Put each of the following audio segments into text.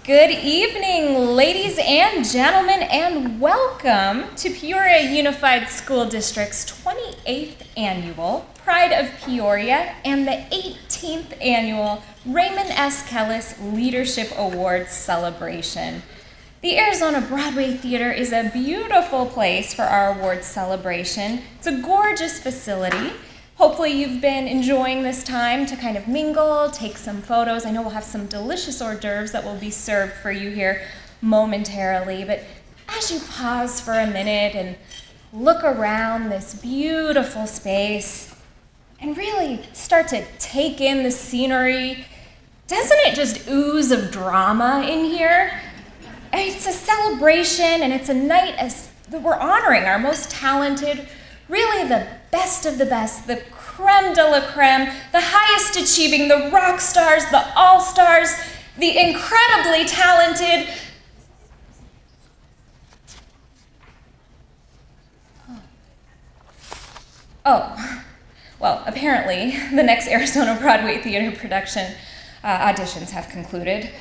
Good evening, ladies and gentlemen, and welcome to Peoria Unified School District's 28th Annual Pride of Peoria and the 18th Annual Raymond S. Kellis Leadership Awards celebration. The Arizona Broadway Theater is a beautiful place for our awards celebration. It's a gorgeous facility. Hopefully you've been enjoying this time to kind of mingle, take some photos. I know we'll have some delicious hors d'oeuvres that will be served for you here momentarily, but as you pause for a minute and look around this beautiful space and really start to take in the scenery, doesn't it just ooze of drama in here? It's a celebration and it's a night that we're honoring our most talented, really the best of the best, the creme de la creme, the highest achieving, the rock stars, the all-stars, the incredibly talented. Oh, well, apparently the next Arizona Broadway Theater production auditions have concluded.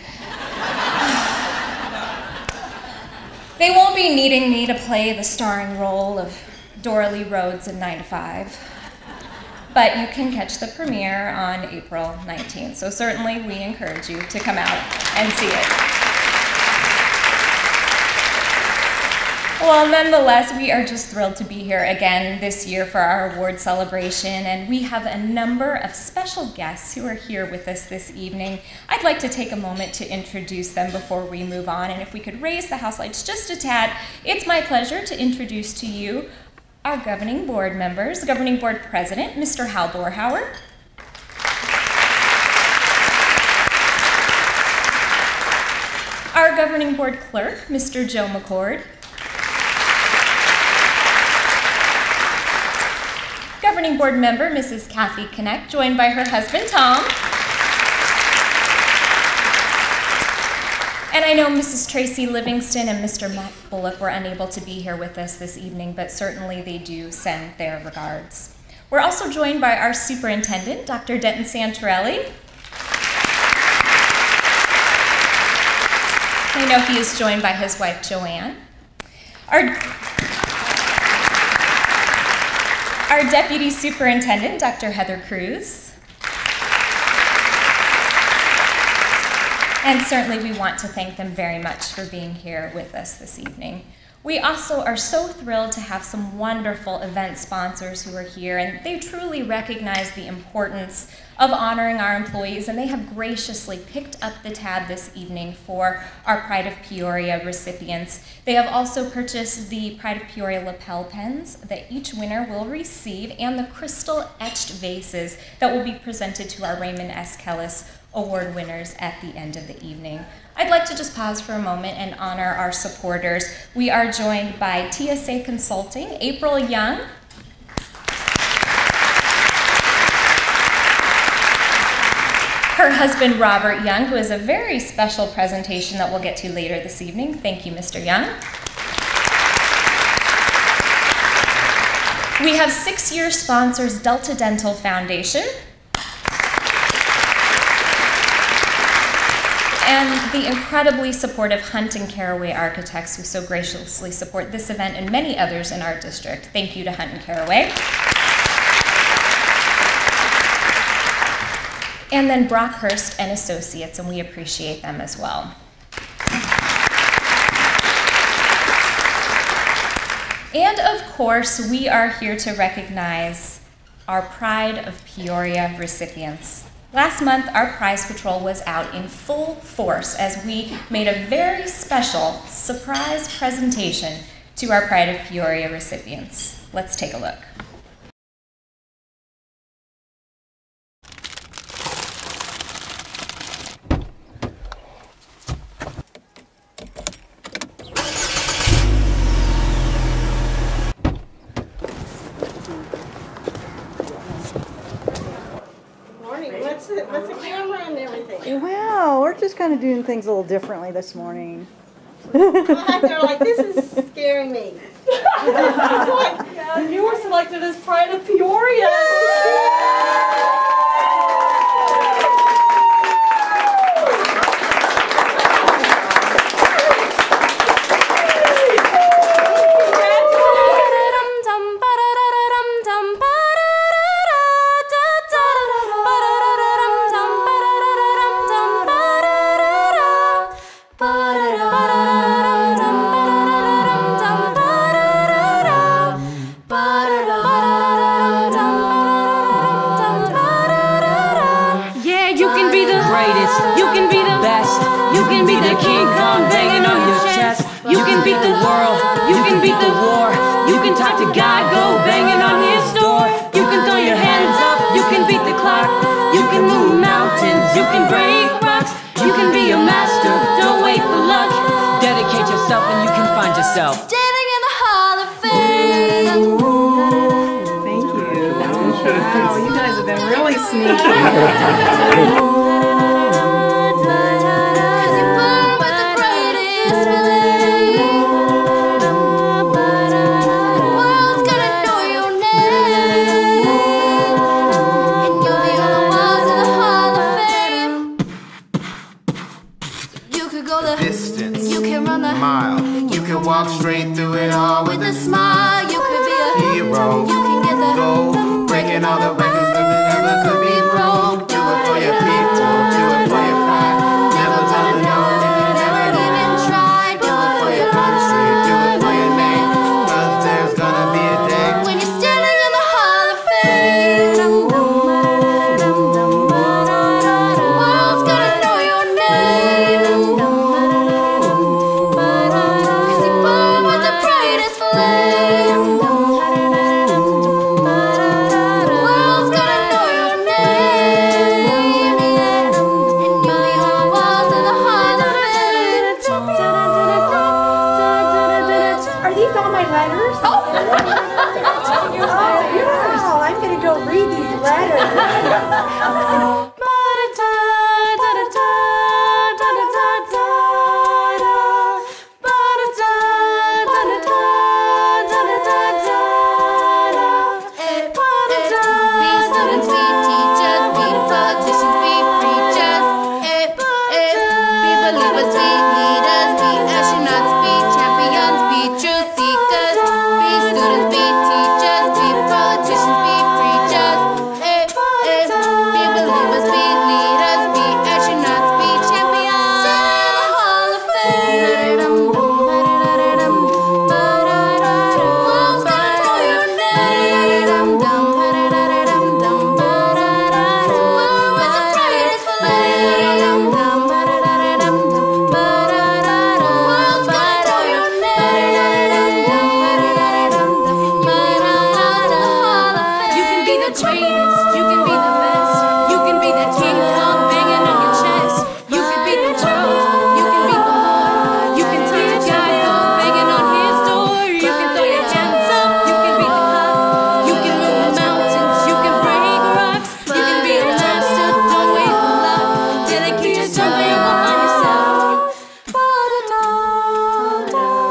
They won't be needing me to play the starring role of Dora Lee Rhodes in 9 to 5. But you can catch the premiere on April 19th, so certainly we encourage you to come out and see it. Well, nonetheless, we are just thrilled to be here again this year for our award celebration, and we have a number of special guests who are here with us this evening. I'd like to take a moment to introduce them before we move on, and if we could raise the house lights just a tad, it's my pleasure to introduce to you our governing board members, Governing Board President, Mr. Hal Borhauer. Our Governing Board Clerk, Mr. Joe McCord. Governing Board Member, Mrs. Kathy Connect, joined by her husband, Tom. And I know Mrs. Tracy Livingston and Mr. Matt Bullock were unable to be here with us this evening, but certainly they do send their regards. We're also joined by our superintendent, Dr. Denton Santorelli. I know he is joined by his wife, Joanne. Our deputy superintendent, Dr. Heather Cruz. And certainly we want to thank them very much for being here with us this evening. We also are so thrilled to have some wonderful event sponsors who are here, and they truly recognize the importance of honoring our employees, and they have graciously picked up the tab this evening for our Pride of Peoria recipients. They have also purchased the Pride of Peoria lapel pens that each winner will receive, and the crystal etched vases that will be presented to our Raymond S. Kellis Award winners at the end of the evening. I'd like to just pause for a moment and honor our supporters. We are joined by TSA Consulting, April Young. Her husband, Robert Young, who has a very special presentation that we'll get to later this evening. Thank you, Mr. Young. We have 6-year sponsors, Delta Dental Foundation, and the incredibly supportive Hunt and Caraway architects who so graciously support this event and many others in our district. Thank you to Hunt and Caraway. And then Brockhurst and Associates, and we appreciate them as well. And of course, we are here to recognize our Pride of Peoria recipients. Last month, our prize patrol was out in full force as we made a very special surprise presentation to our Pride of Peoria recipients. Let's take a look. What's the camera and everything? Well, we're just kind of doing things a little differently this morning. They're like, this is scaring me. It's like, yeah, you were selected as Pride of Peoria. greatest, you can be the best, you can be the King Kong banging on your chest. You can beat the world, you can beat the war, you can talk to God, go banging on his door. You can throw your hands up, you can beat the clock, you can move mountains, you can break rocks, you can be your master, don't wait for luck. Dedicate yourself and you can find yourself standing in the Hall of Fame. Thank you. Wow, you guys have been really sneaky. Walk straight through it all with a smile. You could be a hero. You can get the gold, breaking all the records that never could be broke. Do it for your people, do it for your pride. Never gonna know if you never even tried. Do it for your country, do it for your name. 'Cause there's gonna be a day when you're standing in the Hall of Fame. The world's gonna know your name.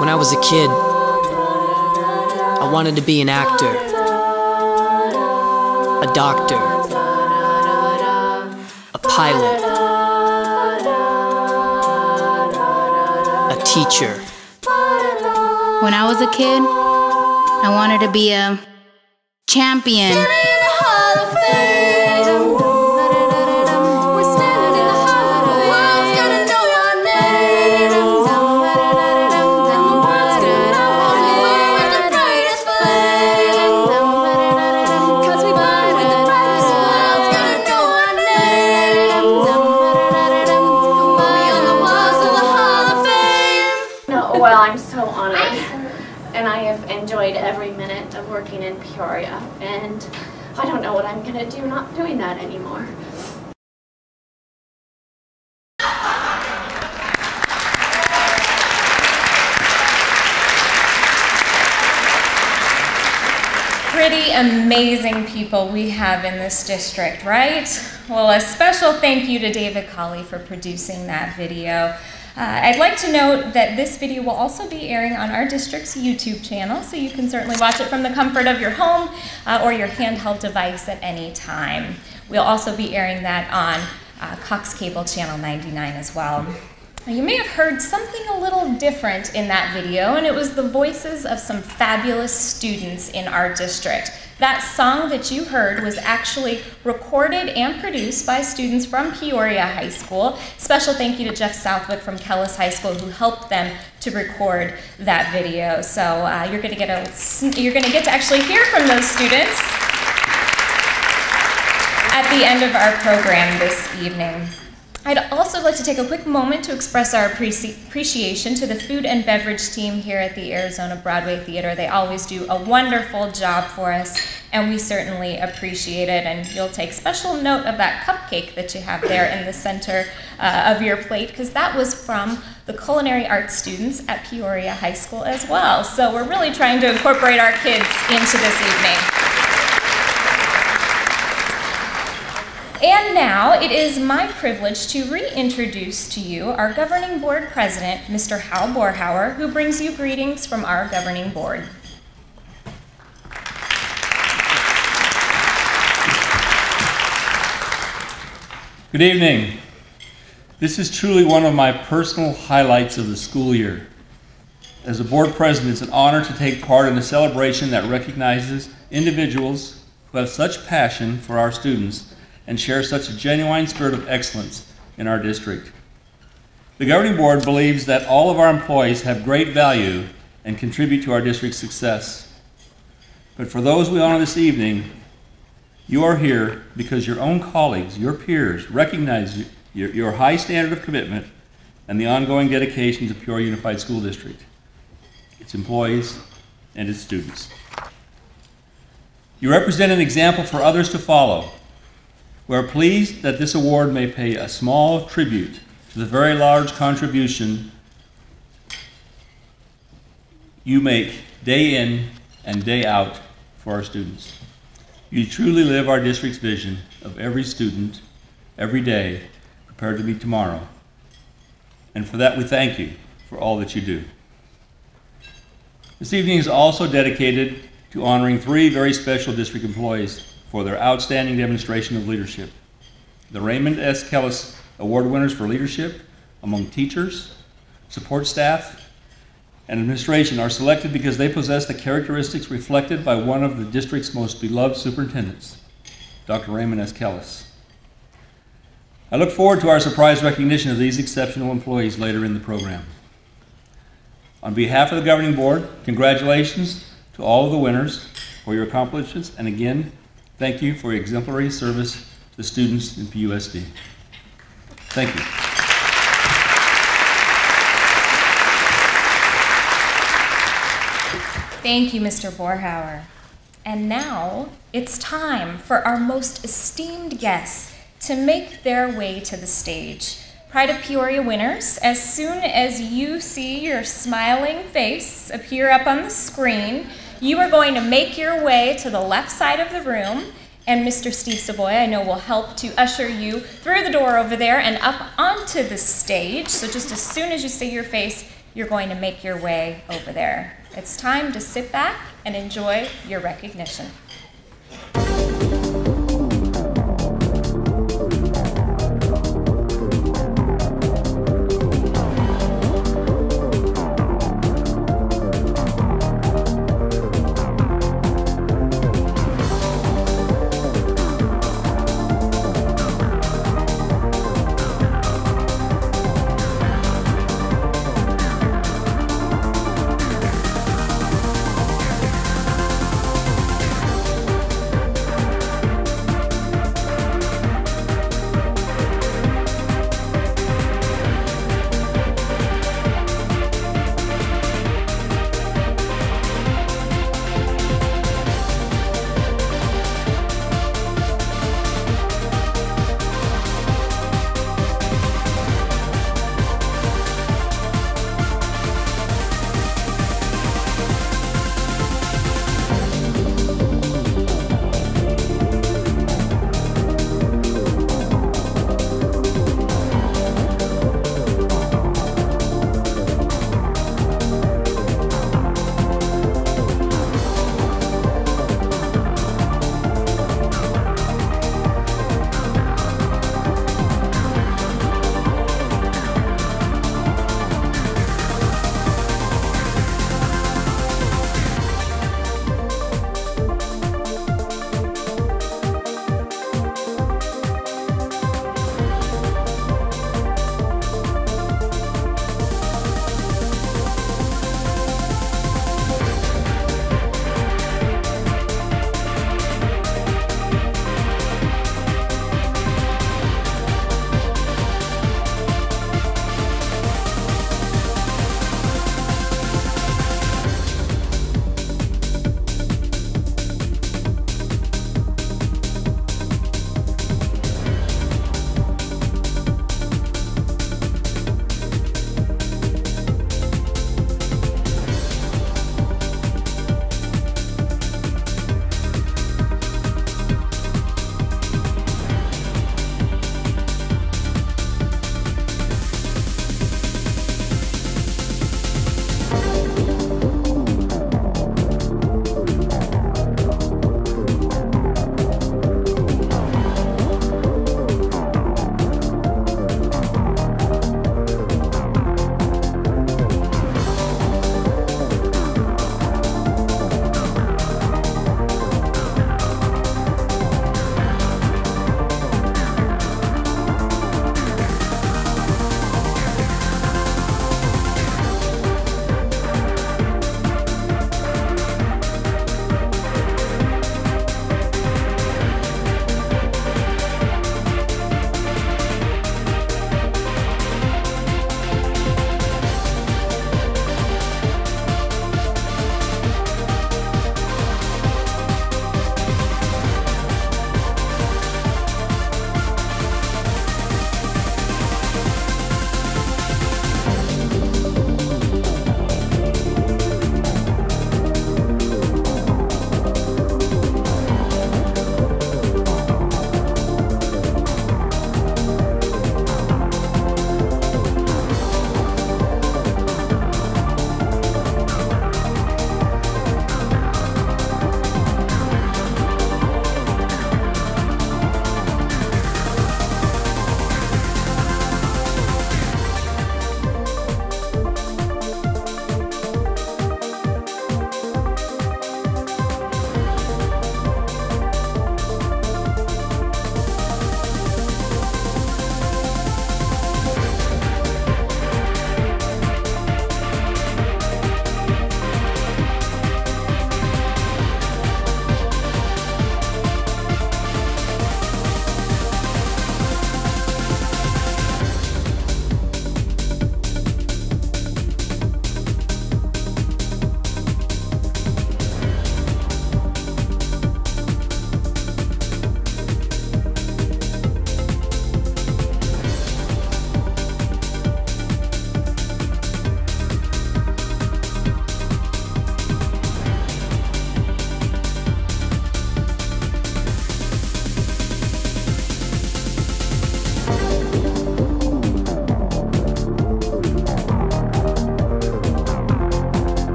When I was a kid, I wanted to be an actor, a doctor, a pilot, a teacher. When I was a kid, I wanted to be a champion. Well, I'm so honored, and I have enjoyed every minute of working in Peoria, and I don't know what I'm going to do not doing that anymore. Pretty amazing people we have in this district, right? Well, a special thank you to David Colley for producing that video. I'd like to note that this video will also be airing on our district's YouTube channel, so you can certainly watch it from the comfort of your home or your handheld device at any time. We'll also be airing that on Cox Cable Channel 99 as well. You may have heard something a little different in that video, and it was the voices of some fabulous students in our district. That song that you heard was actually recorded and produced by students from Peoria High School. Special thank you to Jeff Southwick from Kellis High School who helped them to record that video. So you're going to get to actually hear from those students at the end of our program this evening. I'd also like to take a quick moment to express our appreciation to the food and beverage team here at the Arizona Broadway Theater. They always do a wonderful job for us, and we certainly appreciate it. And you'll take special note of that cupcake that you have there in the center of your plate, because that was from the culinary arts students at Peoria High School as well. So we're really trying to incorporate our kids into this evening. And now it is my privilege to reintroduce to you our Governing Board President, Mr. Hal Borhauer, who brings you greetings from our Governing Board. Good evening. This is truly one of my personal highlights of the school year. As a board president, it's an honor to take part in a celebration that recognizes individuals who have such passion for our students and share such a genuine spirit of excellence in our district. The governing board believes that all of our employees have great value and contribute to our district's success. But for those we honor this evening, you are here because your own colleagues, your peers, recognize your high standard of commitment and the ongoing dedication to Peoria Unified School District, its employees, and its students. You represent an example for others to follow. We are pleased that this award may pay a small tribute to the very large contribution you make day in and day out for our students. You truly live our district's vision of every student, every day, prepared to meet tomorrow. And for that, we thank you for all that you do. This evening is also dedicated to honoring 3 very special district employees for their outstanding demonstration of leadership. The Raymond S. Kellis Award winners for leadership among teachers, support staff, and administration are selected because they possess the characteristics reflected by one of the district's most beloved superintendents, Dr. Raymond S. Kellis. I look forward to our surprise recognition of these exceptional employees later in the program. On behalf of the governing board, congratulations to all of the winners for your accomplishments, and again, thank you for your exemplary service to the students in PUSD. Thank you. Thank you, Mr. Borhauer. And now it's time for our most esteemed guests to make their way to the stage. Pride of Peoria winners, as soon as you see your smiling face appear up on the screen, you are going to make your way to the left side of the room, and Mr. Steve Savoy, I know, will help to usher you through the door over there and up onto the stage. So just as soon as you see your face, you're going to make your way over there. It's time to sit back and enjoy your recognition.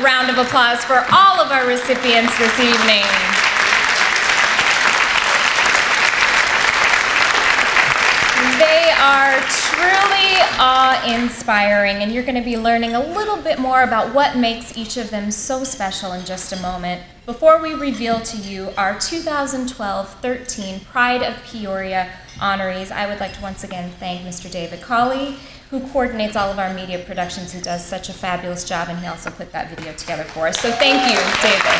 round of applause for all of our recipients this evening. They are truly awe-inspiring, and you're going to be learning a little bit more about what makes each of them so special in just a moment. Before we reveal to you our 2012-13 Pride of Peoria honorees, I would like to once again thank Mr. David Colley, who coordinates all of our media productions, who does such a fabulous job, and he also put that video together for us. So thank you, David.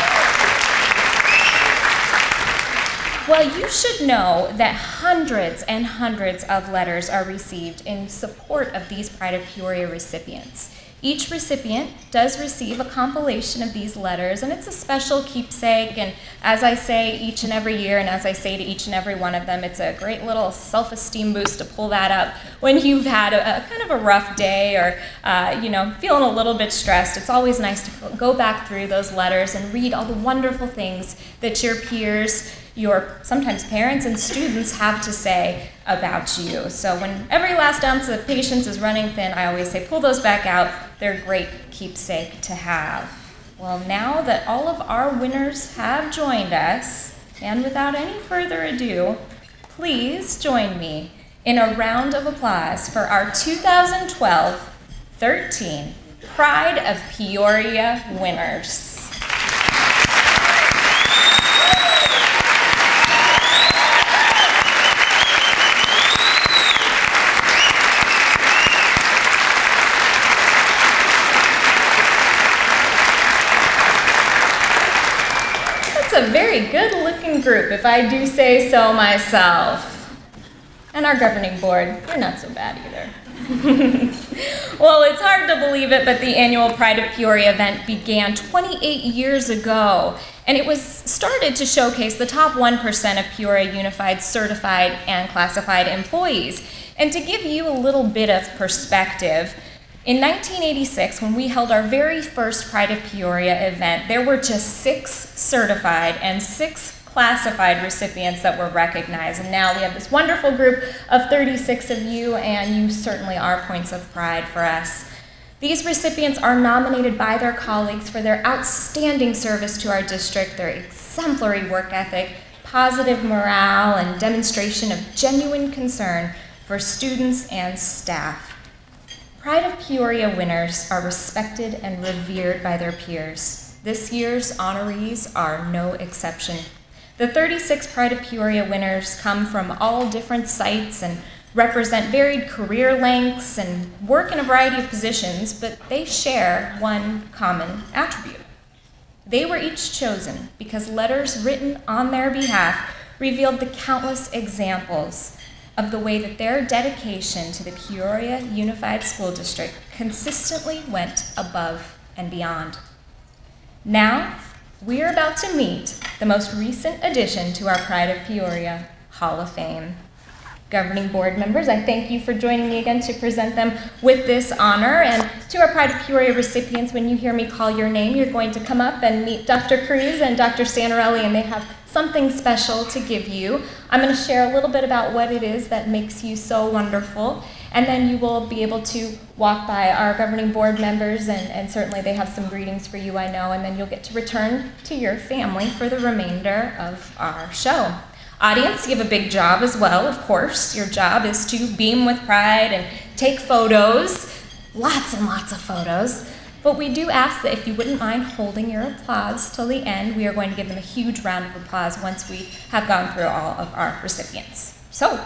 Well, you should know that hundreds and hundreds of letters are received in support of these Pride of Peoria recipients. Each recipient does receive a compilation of these letters, and it's a special keepsake, and as I say each and every year, and as I say to each and every one of them, it's a great little self-esteem boost to pull that up when you've had a kind of a rough day or, feeling a little bit stressed. It's always nice to go back through those letters and read all the wonderful things that your peers, your sometimes parents and students have to say about you. So when every last ounce of patience is running thin, I always say pull those back out. They're a great keepsake to have. Well, now that all of our winners have joined us, and without any further ado, please join me in a round of applause for our 2012-13 Pride of Peoria winners. A very good-looking group, if I do say so myself. And our governing board, they're not so bad either. Well, it's hard to believe it, but the annual Pride of Peoria event began 28 years ago, and it was started to showcase the top 1% of Peoria Unified certified and classified employees. And to give you a little bit of perspective, in 1986, when we held our very first Pride of Peoria event, there were just 6 certified and 6 classified recipients that were recognized. And now we have this wonderful group of 36 of you, and you certainly are points of pride for us. These recipients are nominated by their colleagues for their outstanding service to our district, their exemplary work ethic, positive morale, and demonstration of genuine concern for students and staff. Pride of Peoria winners are respected and revered by their peers. This year's honorees are no exception. The 36 Pride of Peoria winners come from all different sites and represent varied career lengths and work in a variety of positions, but they share one common attribute. They were each chosen because letters written on their behalf revealed the countless examples of the way that their dedication to the Peoria Unified School District consistently went above and beyond. Now, we are about to meet the most recent addition to our Pride of Peoria Hall of Fame. Governing board members, I thank you for joining me again to present them with this honor. And to our Pride of Peoria recipients, when you hear me call your name, you're going to come up and meet Dr. Cruz and Dr. Santarelli, and they have something special to give you. I'm going to share a little bit about what it is that makes you so wonderful, and then you will be able to walk by our governing board members, and certainly they have some greetings for you, I know, and then you'll get to return to your family for the remainder of our show. Audience, you have a big job as well, of course. Your job is to beam with pride and take photos, lots and lots of photos. But we do ask that if you wouldn't mind holding your applause till the end, we are going to give them a huge round of applause once we have gone through all of our recipients. So,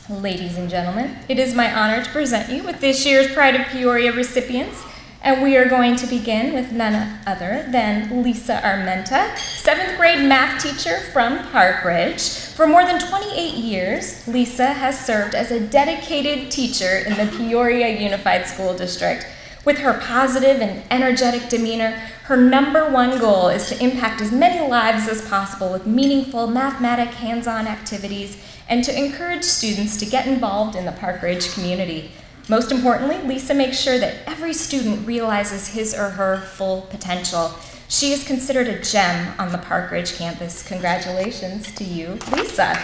ladies and gentlemen, it is my honor to present you with this year's Pride of Peoria recipients. And we are going to begin with none other than Lisa Armenta, 7th grade math teacher from Park Ridge. For more than 28 years, Lisa has served as a dedicated teacher in the Peoria Unified School District. With her positive and energetic demeanor, her #1 goal is to impact as many lives as possible with meaningful mathematic hands-on activities and to encourage students to get involved in the Park Ridge community. Most importantly, Lisa makes sure that every student realizes his or her full potential. She is considered a gem on the Park Ridge campus. Congratulations to you, Lisa.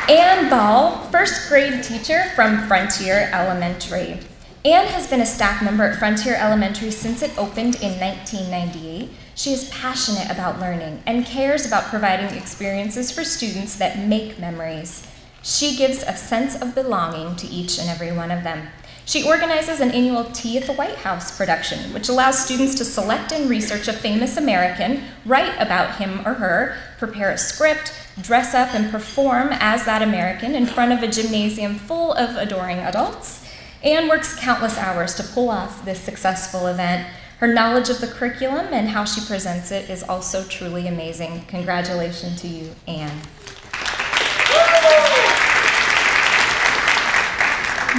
Ann Ball, 1st grade teacher from Frontier Elementary. Anne has been a staff member at Frontier Elementary since it opened in 1998. She is passionate about learning and cares about providing experiences for students that make memories. She gives a sense of belonging to each and every one of them. She organizes an annual Tea at the White House production, which allows students to select and research a famous American, write about him or her, prepare a script, dress up and perform as that American in front of a gymnasium full of adoring adults. Anne works countless hours to pull off this successful event. Her knowledge of the curriculum and how she presents it is also truly amazing. Congratulations to you, Anne.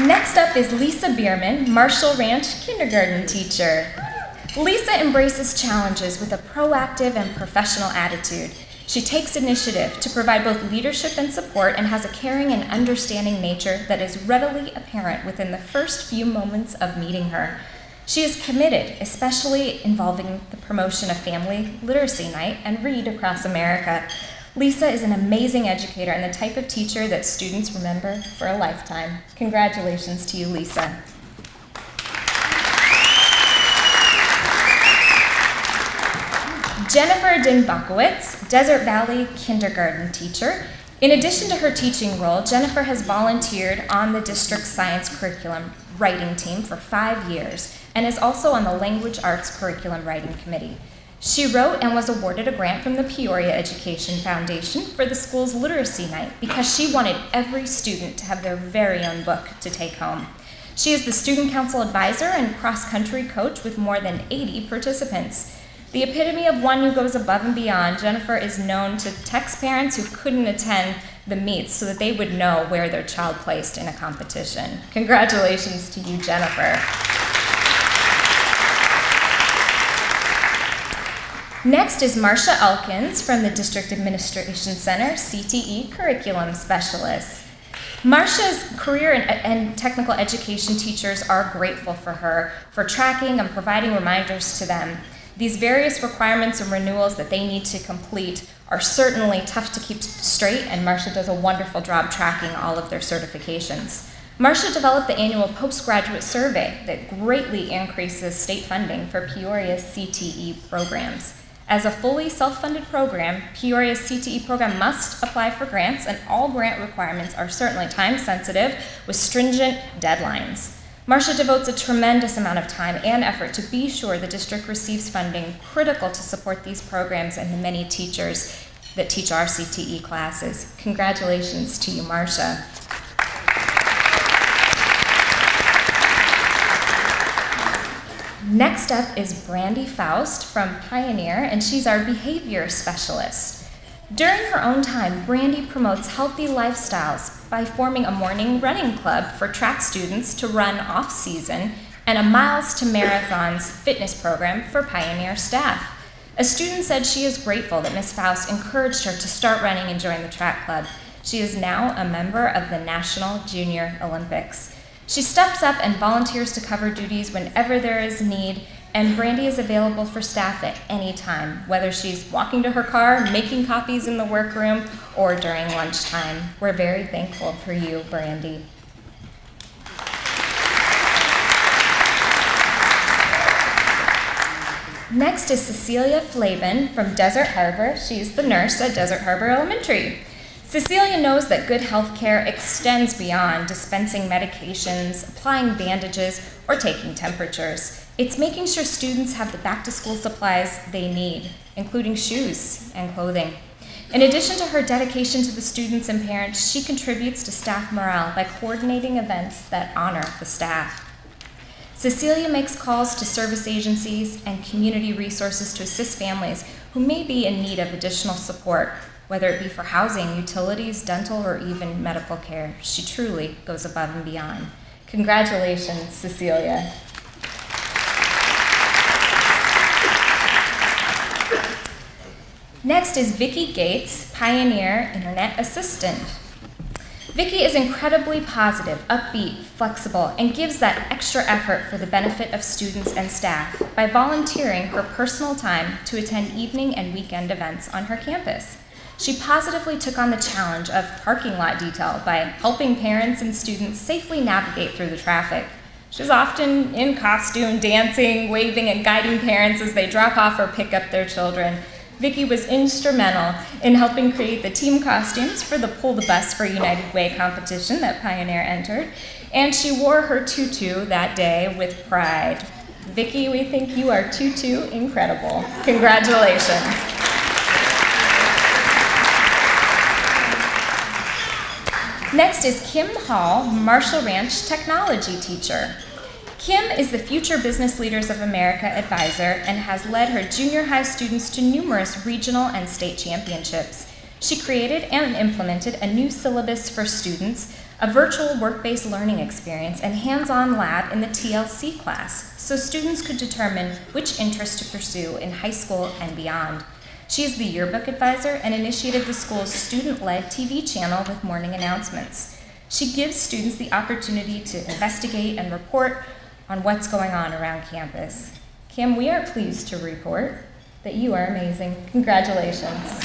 Next up is Lisa Bierman, Marshall Ranch kindergarten teacher. Lisa embraces challenges with a proactive and professional attitude. She takes initiative to provide both leadership and support and has a caring and understanding nature that is readily apparent within the first few moments of meeting her. She is committed, especially involving the promotion of Family Literacy Night and Read across America. Lisa is an amazing educator and the type of teacher that students remember for a lifetime. Congratulations to you, Lisa. Jennifer Dinbakowitz, Desert Valley kindergarten teacher. In addition to her teaching role, Jennifer has volunteered on the district's science curriculum writing team for 5 years and is also on the Language Arts Curriculum Writing Committee. She wrote and was awarded a grant from the Peoria Education Foundation for the school's literacy night because she wanted every student to have their very own book to take home. She is the student council advisor and cross-country coach with more than 80 participants. The epitome of one who goes above and beyond, Jennifer is known to text parents who couldn't attend the meets so that they would know where their child placed in a competition. Congratulations to you, Jennifer. Next is Marcia Elkins from the District Administration Center, CTE Curriculum Specialist. Marcia's career and technical education teachers are grateful for her for tracking and providing reminders to them. These various requirements and renewals that they need to complete are certainly tough to keep straight, and Marcia does a wonderful job tracking all of their certifications. Marcia developed the annual postgraduate survey that greatly increases state funding for Peoria's CTE programs. As a fully self-funded program, Peoria's CTE program must apply for grants, and all grant requirements are certainly time-sensitive with stringent deadlines. Marcia devotes a tremendous amount of time and effort to be sure the district receives funding critical to support these programs and the many teachers that teach our CTE classes. Congratulations to you, Marcia. Next up is Brandy Faust from Pioneer, and she's our behavior specialist. During her own time, Brandy promotes healthy lifestyles by forming a morning running club for track students to run off-season and a Miles to Marathons fitness program for Pioneer staff. A student said she is grateful that Ms. Faust encouraged her to start running and join the track club. She is now a member of the National Junior Olympics. She steps up and volunteers to cover duties whenever there is need, and Brandy is available for staff at any time, whether she's walking to her car, making copies in the workroom, or during lunchtime. We're very thankful for you, Brandy. Next is Cecilia Flaben from Desert Harbor. She's the nurse at Desert Harbor Elementary. Cecilia knows that good health care extends beyond dispensing medications, applying bandages, or taking temperatures. It's making sure students have the back-to-school supplies they need, including shoes and clothing. In addition to her dedication to the students and parents, she contributes to staff morale by coordinating events that honor the staff. Cecilia makes calls to service agencies and community resources to assist families who may be in need of additional support, whether it be for housing, utilities, dental, or even medical care. She truly goes above and beyond. Congratulations, Cecilia. Next is Vicki Gates, Pioneer Internet Assistant. Vicki is incredibly positive, upbeat, flexible, and gives that extra effort for the benefit of students and staff by volunteering her personal time to attend evening and weekend events on her campus. She positively took on the challenge of parking lot detail by helping parents and students safely navigate through the traffic. She was often in costume, dancing, waving, and guiding parents as they drop off or pick up their children. Vicki was instrumental in helping create the team costumes for the Pull the Bus for United Way competition that Pioneer entered, and she wore her tutu that day with pride. Vicki, we think you are tutu incredible. Congratulations. Next is Kim Hall, Marshall Ranch technology teacher. Kim is the Future Business Leaders of America advisor and has led her junior high students to numerous regional and state championships. She created and implemented a new syllabus for students, a virtual work-based learning experience, and hands-on lab in the TLC class, so students could determine which interest to pursue in high school and beyond. She is the yearbook advisor and initiated the school's student-led TV channel with morning announcements. She gives students the opportunity to investigate and report on what's going on around campus. Kim, we are pleased to report that you are amazing. Congratulations.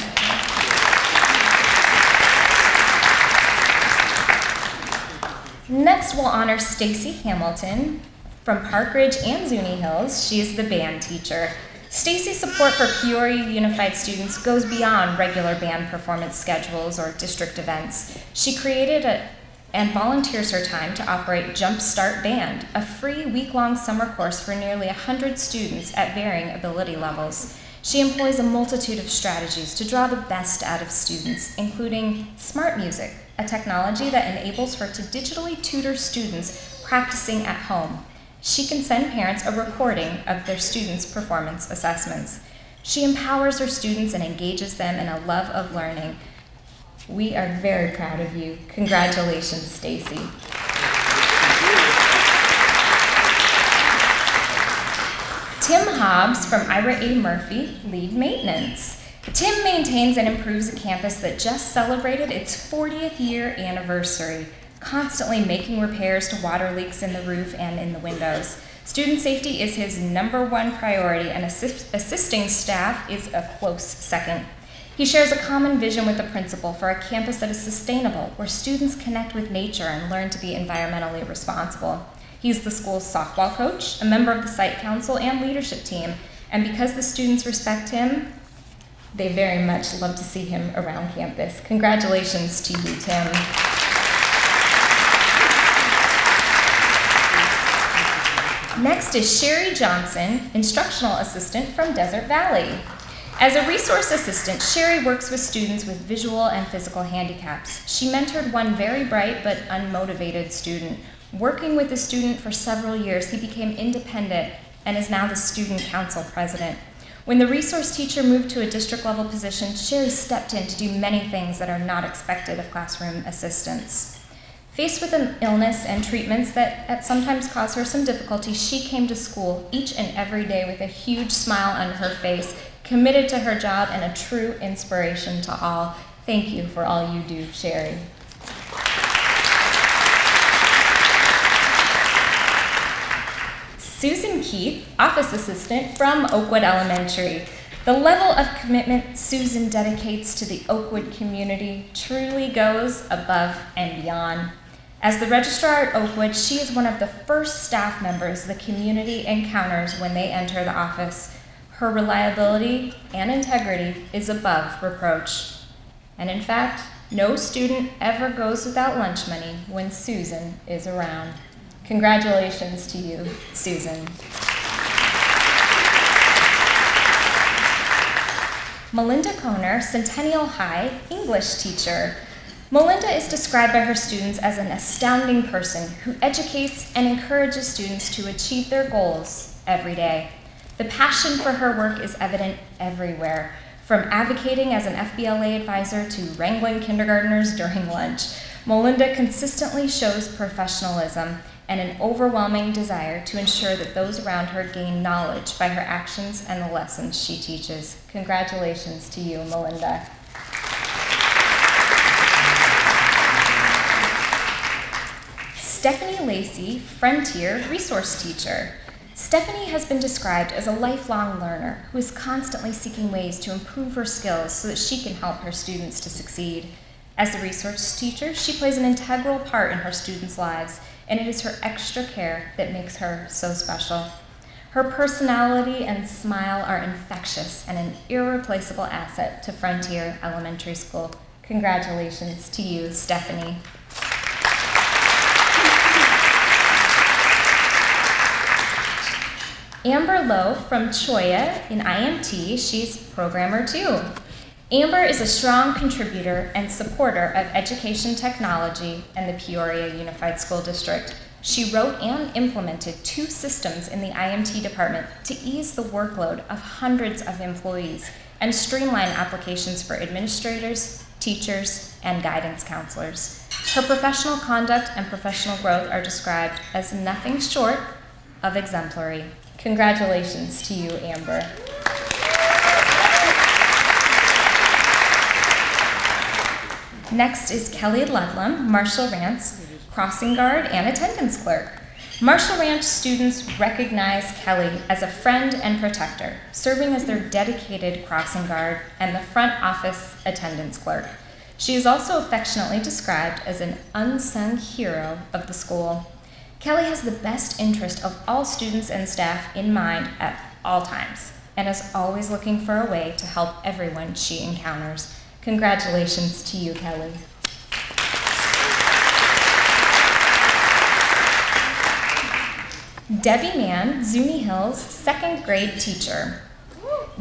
Next, we'll honor Stacy Hamilton from Park Ridge and Zuni Hills. She is the band teacher. Stacy's support for Peoria Unified students goes beyond regular band performance schedules or district events. She created and volunteers her time to operate Jumpstart Band, a free week-long summer course for nearly 100 students at varying ability levels. She employs a multitude of strategies to draw the best out of students, including Smart Music, a technology that enables her to digitally tutor students practicing at home. She can send parents a recording of their students' performance assessments. She empowers her students and engages them in a love of learning. We are very proud of you. Congratulations, Stacy. Tim Hobbs from Ira A. Murphy, lead maintenance. Tim maintains and improves a campus that just celebrated its 40th year anniversary, constantly making repairs to water leaks in the roof and in the windows. Student safety is his #1 priority, and assisting staff is a close second. He shares a common vision with the principal for a campus that is sustainable, where students connect with nature and learn to be environmentally responsible. He's the school's softball coach, a member of the site council and leadership team, and because the students respect him, they very much love to see him around campus. Congratulations to you, Tim. Next is Sherry Johnson, instructional assistant from Desert Valley. As a resource assistant, Sherry works with students with visual and physical handicaps. She mentored one very bright but unmotivated student. Working with the student for several years, he became independent and is now the student council president. When the resource teacher moved to a district level position, Sherry stepped in to do many things that are not expected of classroom assistants. Faced with an illness and treatments that sometimes cause her some difficulty, she came to school each and every day with a huge smile on her face, committed to her job, and a true inspiration to all. Thank you for all you do, Sherry. Susan Keith, office assistant from Oakwood Elementary. The level of commitment Susan dedicates to the Oakwood community truly goes above and beyond. As the registrar at Oakwood, she is one of the first staff members the community encounters when they enter the office. Her reliability and integrity is above reproach. And in fact, no student ever goes without lunch money when Susan is around. Congratulations to you, Susan. Melinda Kohner, Centennial High English teacher. Melinda is described by her students as an astounding person who educates and encourages students to achieve their goals every day. The passion for her work is evident everywhere, from advocating as an FBLA advisor to wrangling kindergartners during lunch. Melinda consistently shows professionalism and an overwhelming desire to ensure that those around her gain knowledge by her actions and the lessons she teaches. Congratulations to you, Melinda. Stephanie Lacey, Frontier resource teacher. Stephanie has been described as a lifelong learner who is constantly seeking ways to improve her skills so that she can help her students to succeed. As a resource teacher, she plays an integral part in her students' lives, and it is her extra care that makes her so special. Her personality and smile are infectious and an irreplaceable asset to Frontier Elementary School. Congratulations to you, Stephanie. Amber Lowe from Choya in IMT, she's programmer too. Amber is a strong contributor and supporter of education technology and the Peoria Unified School District. She wrote and implemented 2 systems in the IMT department to ease the workload of hundreds of employees and streamline applications for administrators, teachers, and guidance counselors. Her professional conduct and professional growth are described as nothing short of exemplary. Congratulations to you, Amber. Next is Kelly Ludlam, Marshall Ranch crossing guard and attendance clerk. Marshall Ranch students recognize Kelly as a friend and protector, serving as their dedicated crossing guard and the front office attendance clerk. She is also affectionately described as an unsung hero of the school. Kelly has the best interest of all students and staff in mind at all times, and is always looking for a way to help everyone she encounters. Congratulations to you, Kelly. Debbie Mann, Zuni Hill's 2nd grade teacher.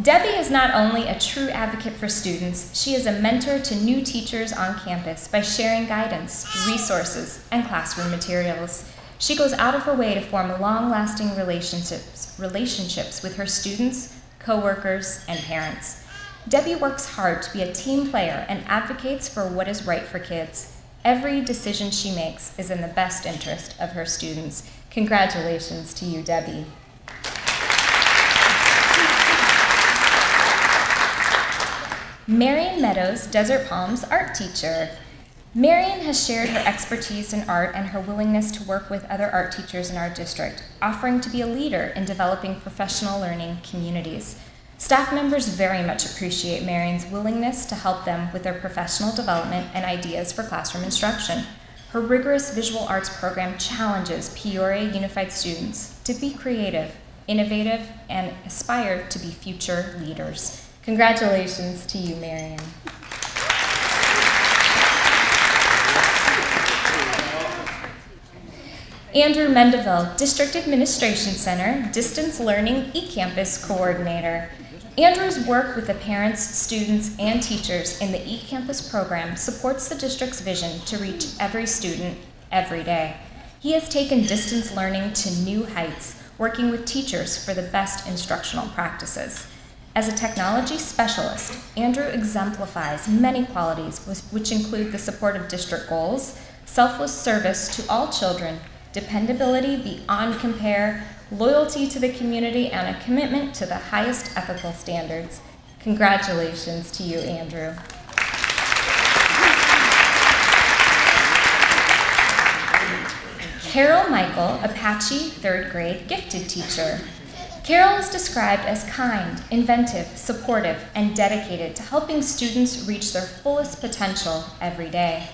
Debbie is not only a true advocate for students, she is a mentor to new teachers on campus by sharing guidance, resources, and classroom materials. She goes out of her way to form long-lasting relationships with her students, coworkers, and parents. Debbie works hard to be a team player and advocates for what is right for kids. Every decision she makes is in the best interest of her students. Congratulations to you, Debbie. Marion Meadows, Desert Palms art teacher. Marion has shared her expertise in art and her willingness to work with other art teachers in our district, offering to be a leader in developing professional learning communities. Staff members very much appreciate Marion's willingness to help them with their professional development and ideas for classroom instruction. Her rigorous visual arts program challenges Peoria Unified students to be creative, innovative, and aspire to be future leaders. Congratulations to you, Marion. Andrew Mendeville, District Administration Center, Distance Learning eCampus Coordinator. Andrew's work with the parents, students, and teachers in the eCampus program supports the district's vision to reach every student every day. He has taken distance learning to new heights, working with teachers for the best instructional practices. As a technology specialist, Andrew exemplifies many qualities which include the support of district goals, selfless service to all children, dependability beyond compare, loyalty to the community, and a commitment to the highest ethical standards. Congratulations to you, Andrew. Carol Michael, Apache 3rd grade gifted teacher. Carol is described as kind, inventive, supportive, and dedicated to helping students reach their fullest potential every day.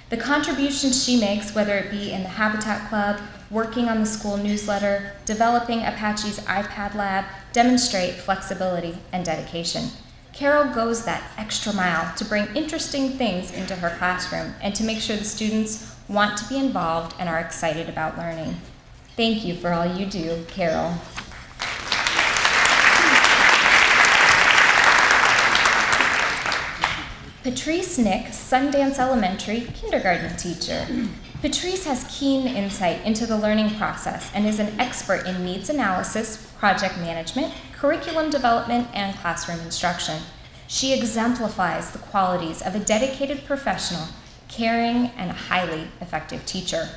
The contributions she makes, whether it be in the Habitat Club, working on the school newsletter, developing Apache's iPad lab, demonstrate flexibility and dedication. Carol goes that extra mile to bring interesting things into her classroom and to make sure the students want to be involved and are excited about learning. Thank you for all you do, Carol. Patrice Nick, Sundance Elementary kindergarten teacher. Patrice has keen insight into the learning process and is an expert in needs analysis, project management, curriculum development, and classroom instruction. She exemplifies the qualities of a dedicated professional, caring, and highly effective teacher.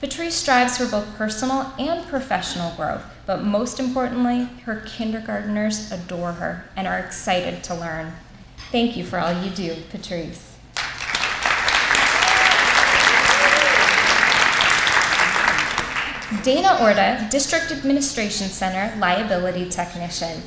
Patrice strives for both personal and professional growth, but most importantly, her kindergartners adore her and are excited to learn. Thank you for all you do, Patrice. Dana Orta, District Administration Center Liability Technician.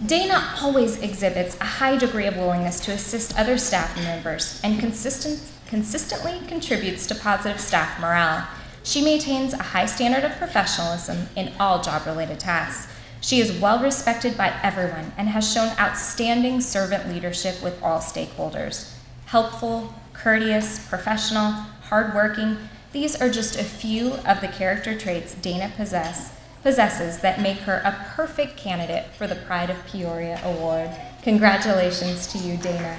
Dana always exhibits a high degree of willingness to assist other staff members and consistently contributes to positive staff morale. She maintains a high standard of professionalism in all job-related tasks. She is well respected by everyone and has shown outstanding servant leadership with all stakeholders. Helpful, courteous, professional, hardworking, these are just a few of the character traits Dana possesses that make her a perfect candidate for the Pride of Peoria Award. Congratulations to you, Dana.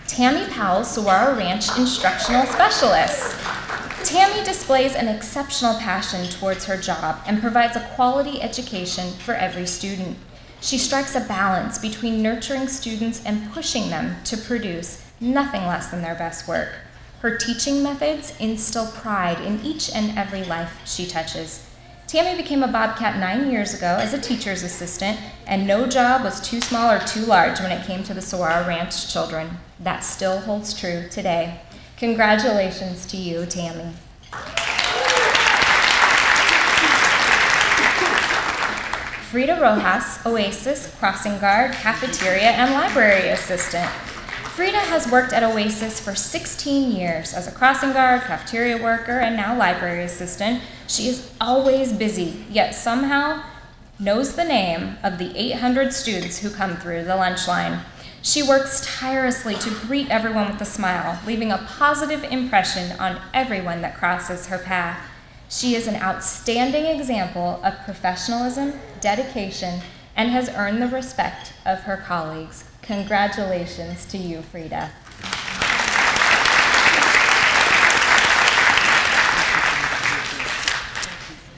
Tammy Powell, Saguaro Ranch Instructional Specialist. Tammy displays an exceptional passion towards her job and provides a quality education for every student. She strikes a balance between nurturing students and pushing them to produce nothing less than their best work. Her teaching methods instill pride in each and every life she touches. Tammy became a Bobcat 9 years ago as a teacher's assistant, and no job was too small or too large when it came to the Saguaro Ranch children. That still holds true today. Congratulations to you, Tammy. Frida Rojas, Oasis, crossing guard, cafeteria, and library assistant. Frida has worked at Oasis for 16 years as a crossing guard, cafeteria worker, and now library assistant. She is always busy, yet somehow knows the name of the 800 students who come through the lunch line. She works tirelessly to greet everyone with a smile, leaving a positive impression on everyone that crosses her path. She is an outstanding example of professionalism, dedication, and has earned the respect of her colleagues. Congratulations to you, Frida.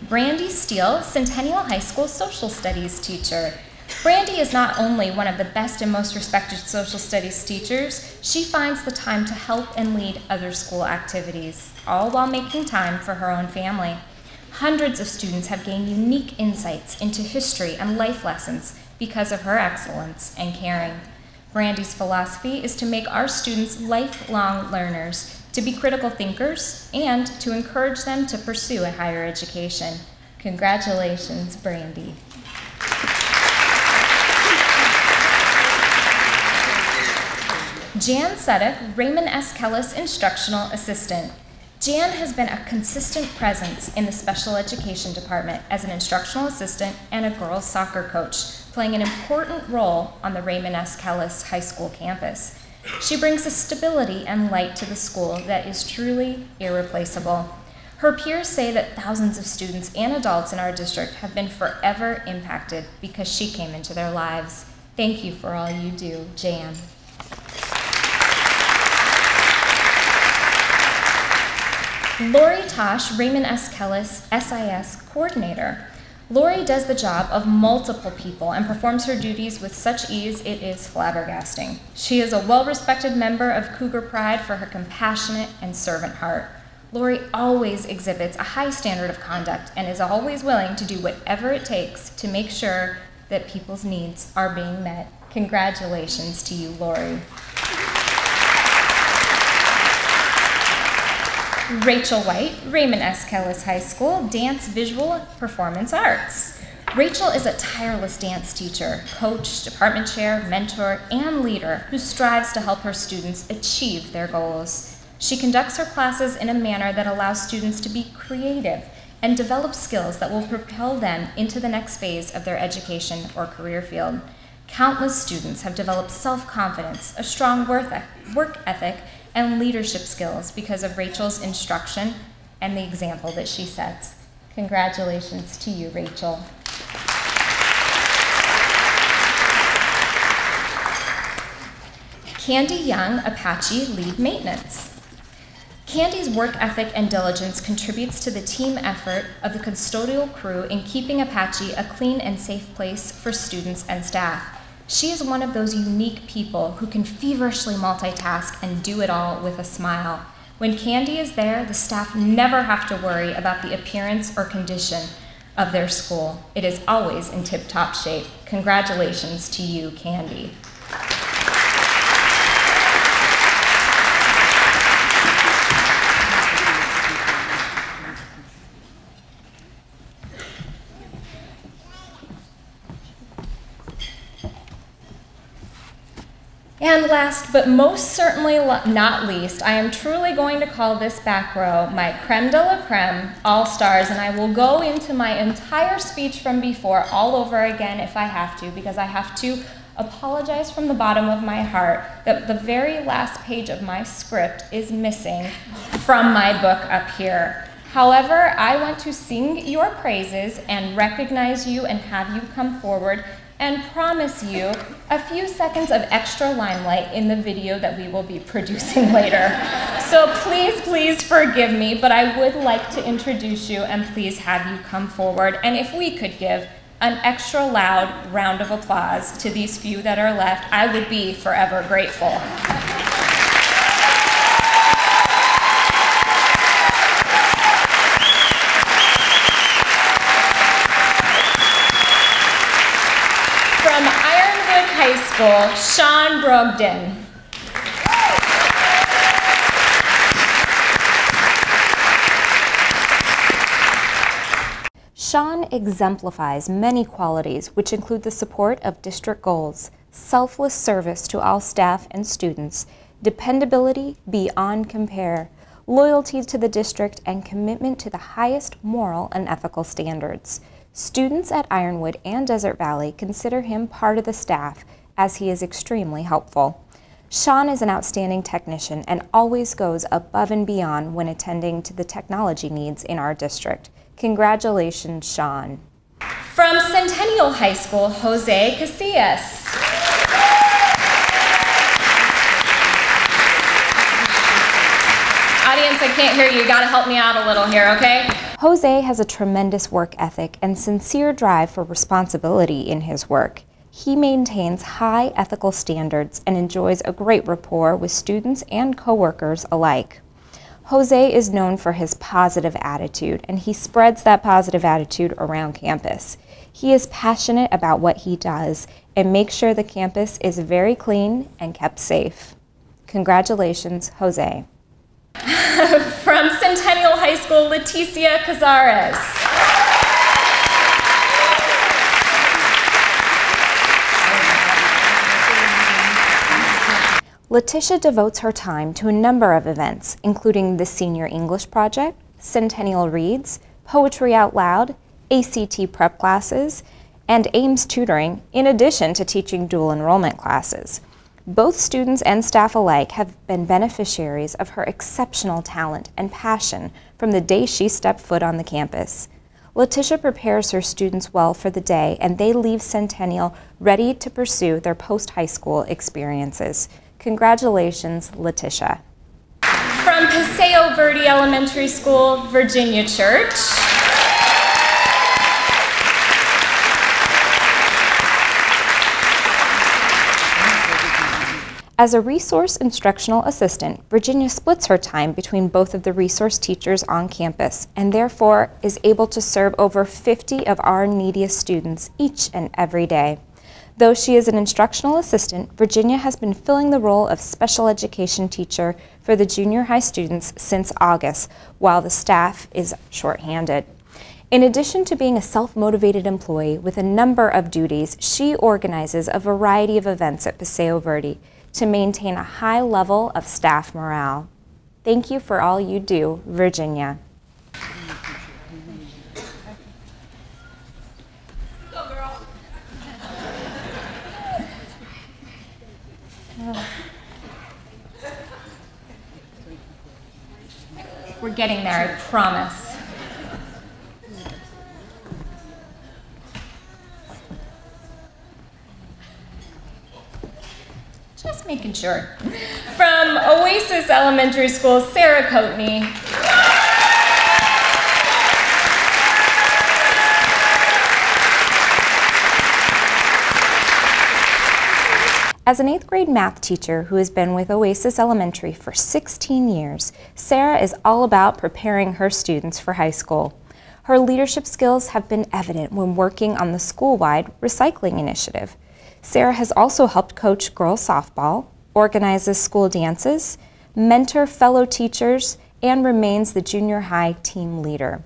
Brandy Steele, Centennial High School Social Studies teacher. Brandy is not only one of the best and most respected social studies teachers, she finds the time to help and lead other school activities, all while making time for her own family. Hundreds of students have gained unique insights into history and life lessons because of her excellence and caring. Brandy's philosophy is to make our students lifelong learners, to be critical thinkers, and to encourage them to pursue a higher education. Congratulations, Brandy. Jan Sedek, Raymond S. Kellis Instructional Assistant. Jan has been a consistent presence in the special education department as an instructional assistant and a girls' soccer coach, playing an important role on the Raymond S. Kellis High School campus. She brings a stability and light to the school that is truly irreplaceable. Her peers say that thousands of students and adults in our district have been forever impacted because she came into their lives. Thank you for all you do, Jan. Lori Tosh, Raymond S. Kellis SIS Coordinator. Lori does the job of multiple people and performs her duties with such ease it is flabbergasting. She is a well-respected member of Cougar Pride for her compassionate and servant heart. Lori always exhibits a high standard of conduct and is always willing to do whatever it takes to make sure that people's needs are being met. Congratulations to you, Lori. Rachel White, Raymond S. Kellis High School, Dance, Visual, Performance Arts. Rachel is a tireless dance teacher, coach, department chair, mentor, and leader who strives to help her students achieve their goals. She conducts her classes in a manner that allows students to be creative and develop skills that will propel them into the next phase of their education or career field. Countless students have developed self-confidence, a strong work ethic, and leadership skills because of Rachel's instruction and the example that she sets. Congratulations to you, Rachel. Candy Young, Apache Lead Maintenance. Candy's work ethic and diligence contributes to the team effort of the custodial crew in keeping Apache a clean and safe place for students and staff. She is one of those unique people who can feverishly multitask and do it all with a smile. When Candy is there, the staff never have to worry about the appearance or condition of their school. It is always in tip-top shape. Congratulations to you, Candy. And last but most certainly not least, I am truly going to call this back row my creme de la creme, all-stars, and I will go into my entire speech from before all over again if I have to, because I have to apologize from the bottom of my heart that the very last page of my script is missing from my book up here. However, I want to sing your praises and recognize you and have you come forward and promise you a few seconds of extra limelight in the video that we will be producing later. So please, please forgive me, but I would like to introduce you and please have you come forward. And if we could give an extra loud round of applause to these few that are left, I would be forever grateful. From Ironwood High School, Sean Brogdon. Sean exemplifies many qualities which include the support of district goals, selfless service to all staff and students, dependability beyond compare, loyalty to the district, and commitment to the highest moral and ethical standards. Students at Ironwood and Desert Valley consider him part of the staff as he is extremely helpful. Sean is an outstanding technician and always goes above and beyond when attending to the technology needs in our district. Congratulations, Sean. From Centennial High School, Jose Casillas. Audience, I can't hear you. You gotta help me out a little here, okay? Jose has a tremendous work ethic and sincere drive for responsibility in his work. He maintains high ethical standards and enjoys a great rapport with students and coworkers alike. Jose is known for his positive attitude, and he spreads that positive attitude around campus. He is passionate about what he does and makes sure the campus is very clean and kept safe. Congratulations, Jose. From Centennial High School, Leticia Cazares. Leticia devotes her time to a number of events, including the Senior English Project, Centennial Reads, Poetry Out Loud, ACT prep classes, and Ames tutoring, in addition to teaching dual enrollment classes. Both students and staff alike have been beneficiaries of her exceptional talent and passion from the day she stepped foot on the campus. Leticia prepares her students well for the day, and they leave Centennial ready to pursue their post-high school experiences. Congratulations, Leticia. From Paseo Verde Elementary School, Virginia Church. As a resource instructional assistant, Virginia splits her time between both of the resource teachers on campus and therefore is able to serve over 50 of our neediest students each and every day. Though she is an instructional assistant, Virginia has been filling the role of special education teacher for the junior high students since August, while the staff is shorthanded. In addition to being a self-motivated employee with a number of duties, she organizes a variety of events at Paseo Verde to maintain a high level of staff morale. Thank you for all you do, Virginia. Go, girl. We're getting there, I promise. Just making sure. From Oasis Elementary School, Sarah Coatney. As an 8th grade math teacher who has been with Oasis Elementary for 16 years, Sarah is all about preparing her students for high school. Her leadership skills have been evident when working on the school-wide recycling initiative. Sarah has also helped coach girls softball, organizes school dances, mentor fellow teachers, and remains the junior high team leader.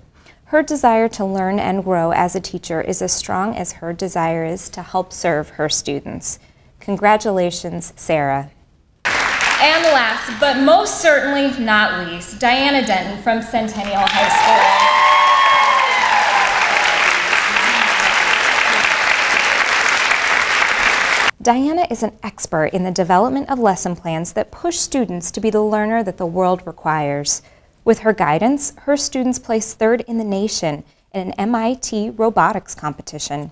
Her desire to learn and grow as a teacher is as strong as her desire is to help serve her students. Congratulations, Sarah. And last, but most certainly not least, Diana Denton from Centennial High School. Diana is an expert in the development of lesson plans that push students to be the learner that the world requires. With her guidance, her students placed 3rd in the nation in an MIT robotics competition.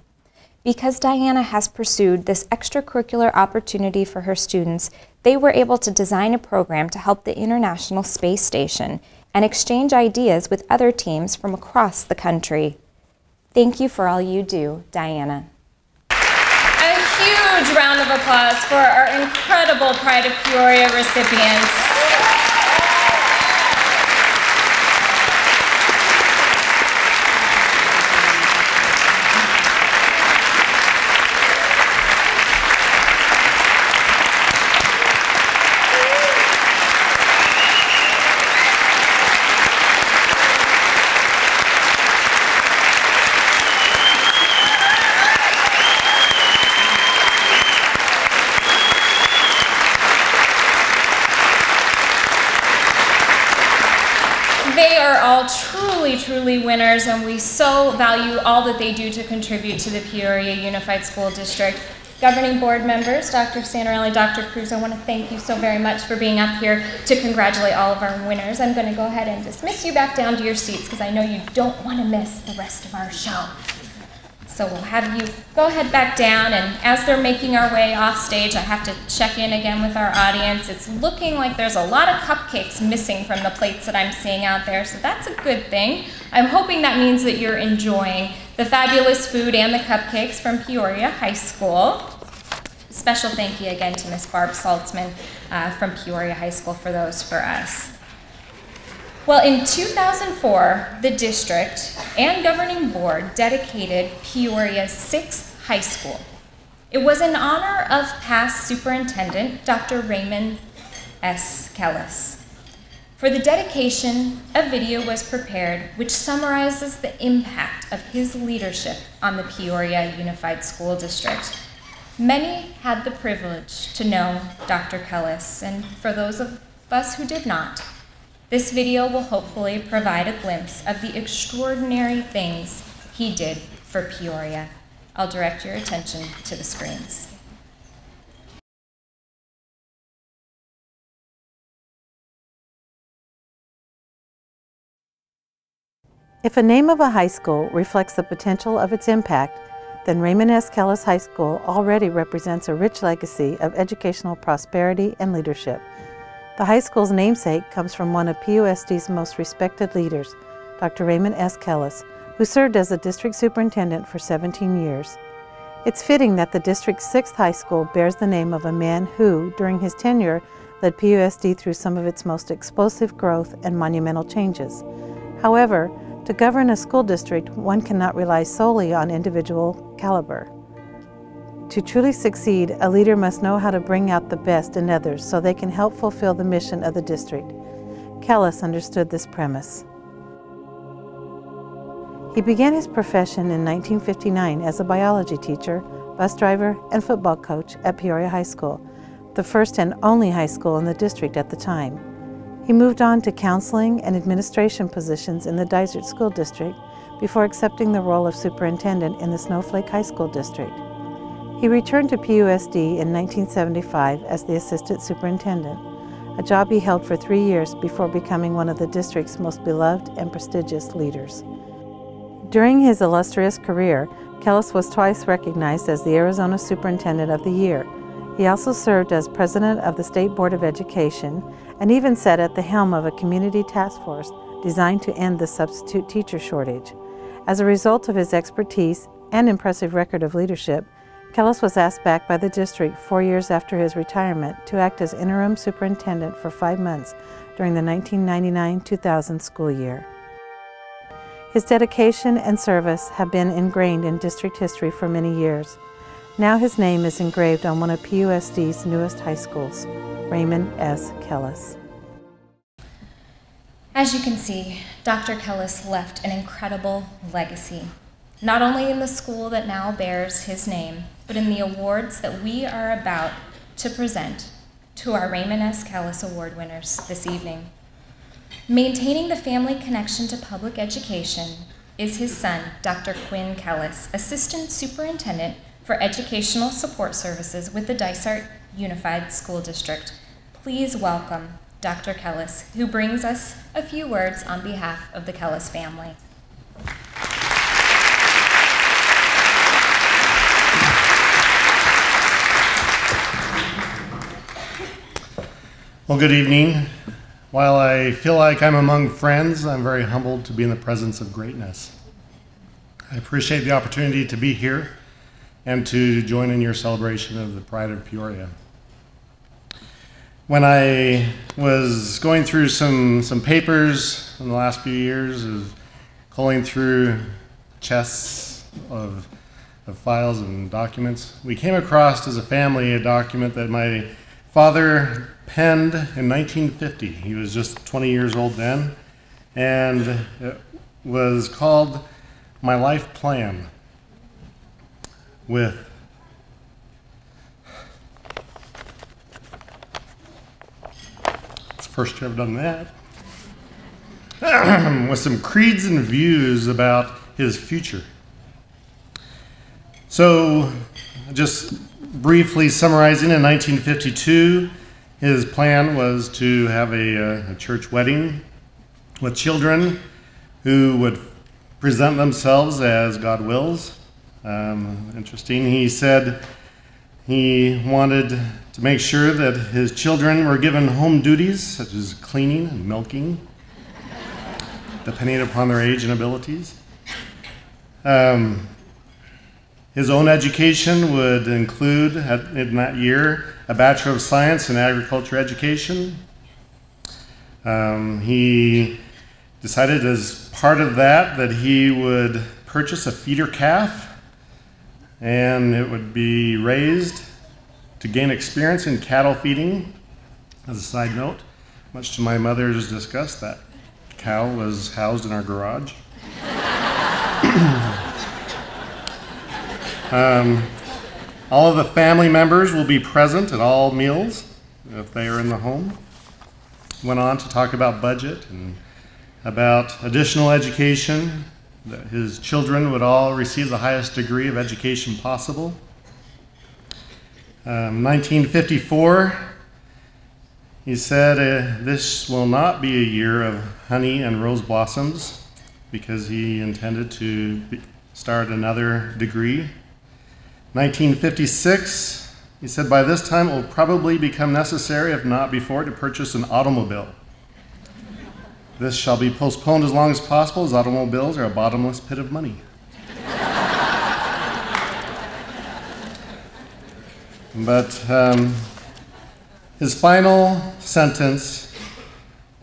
Because Diana has pursued this extracurricular opportunity for her students, they were able to design a program to help the International Space Station and exchange ideas with other teams from across the country. Thank you for all you do, Diana. A huge round of applause for our incredible Pride of Peoria recipients. They are all truly winners, and we so value all that they do to contribute to the Peoria Unified School District. Governing board members, Dr. Santarelli, Dr. Cruz, I want to thank you so very much for being up here to congratulate all of our winners. I'm going to go ahead and dismiss you back down to your seats because I know you don't want to miss the rest of our show. So we'll have you go ahead back down, and as they're making our way off stage, I have to check in again with our audience. It's looking like there's a lot of cupcakes missing from the plates that I'm seeing out there, so that's a good thing. I'm hoping that means that you're enjoying the fabulous food and the cupcakes from Peoria High School. Special thank you again to Miss Barb Saltzman from Peoria High School for those for us. Well, in 2004, the district and governing board dedicated Peoria's 6th high school. It was in honor of past superintendent, Dr. Raymond S. Kellis. For the dedication, a video was prepared which summarizes the impact of his leadership on the Peoria Unified School District. Many had the privilege to know Dr. Kellis, and for those of us who did not, this video will hopefully provide a glimpse of the extraordinary things he did for Peoria. I'll direct your attention to the screens. If a name of a high school reflects the potential of its impact, then Raymond S. Kellis High School already represents a rich legacy of educational prosperity and leadership. The high school's namesake comes from one of PUSD's most respected leaders, Dr. Raymond S. Kellis, who served as the district superintendent for 17 years. It's fitting that the district's 6th high school bears the name of a man who, during his tenure, led PUSD through some of its most explosive growth and monumental changes. However, to govern a school district, one cannot rely solely on individual caliber. To truly succeed, a leader must know how to bring out the best in others so they can help fulfill the mission of the district. Kellis understood this premise. He began his profession in 1959 as a biology teacher, bus driver, and football coach at Peoria High School, the first and only high school in the district at the time. He moved on to counseling and administration positions in the Dysart School District before accepting the role of superintendent in the Snowflake High School District. He returned to PUSD in 1975 as the assistant superintendent, a job he held for 3 years before becoming one of the district's most beloved and prestigious leaders. During his illustrious career, Kellis was twice recognized as the Arizona Superintendent of the Year. He also served as president of the State Board of Education and even sat at the helm of a community task force designed to end the substitute teacher shortage. As a result of his expertise and impressive record of leadership, Kellis was asked back by the district 4 years after his retirement to act as interim superintendent for 5 months during the 1999-2000 school year. His dedication and service have been ingrained in district history for many years. Now his name is engraved on one of PUSD's newest high schools, Raymond S. Kellis. As you can see, Dr. Kellis left an incredible legacy, not only in the school that now bears his name, but in the awards that we are about to present to our Raymond S. Kellis Award winners this evening. Maintaining the family connection to public education is his son, Dr. Quinn Kellis, Assistant Superintendent for Educational Support Services with the Dysart Unified School District. Please welcome Dr. Kellis, who brings us a few words on behalf of the Kellis family. Well, good evening. While I feel like I'm among friends, I'm very humbled to be in the presence of greatness. I appreciate the opportunity to be here and to join in your celebration of the Pride of Peoria. When I was going through some papers in the last few years of culling through chests of files and documents, we came across as a family a document that my father penned in 1950. He was just 20 years old then, and it was called My Life Plan, with it's the first year I've done that, with some creeds and views about his future. So, just briefly summarizing, in 1952, his plan was to have a church wedding with children who would present themselves as God wills. Interesting, he said he wanted to make sure that his children were given home duties such as cleaning and milking, depending upon their age and abilities. His own education would include, in that year, a Bachelor of Science in Agriculture Education. He decided as part of that he would purchase a feeder calf, and it would be raised to gain experience in cattle feeding. As a side note, much to my mother's disgust, that cow was housed in our garage. All of the family members will be present at all meals if they are in the home. Went on to talk about budget and about additional education, that his children would all receive the highest degree of education possible. 1954, he said this will not be a year of honey and rose blossoms, because he intended to start another degree. 1956, he said, by this time it will probably become necessary, if not before, to purchase an automobile. This shall be postponed as long as possible, as automobiles are a bottomless pit of money. But his final sentence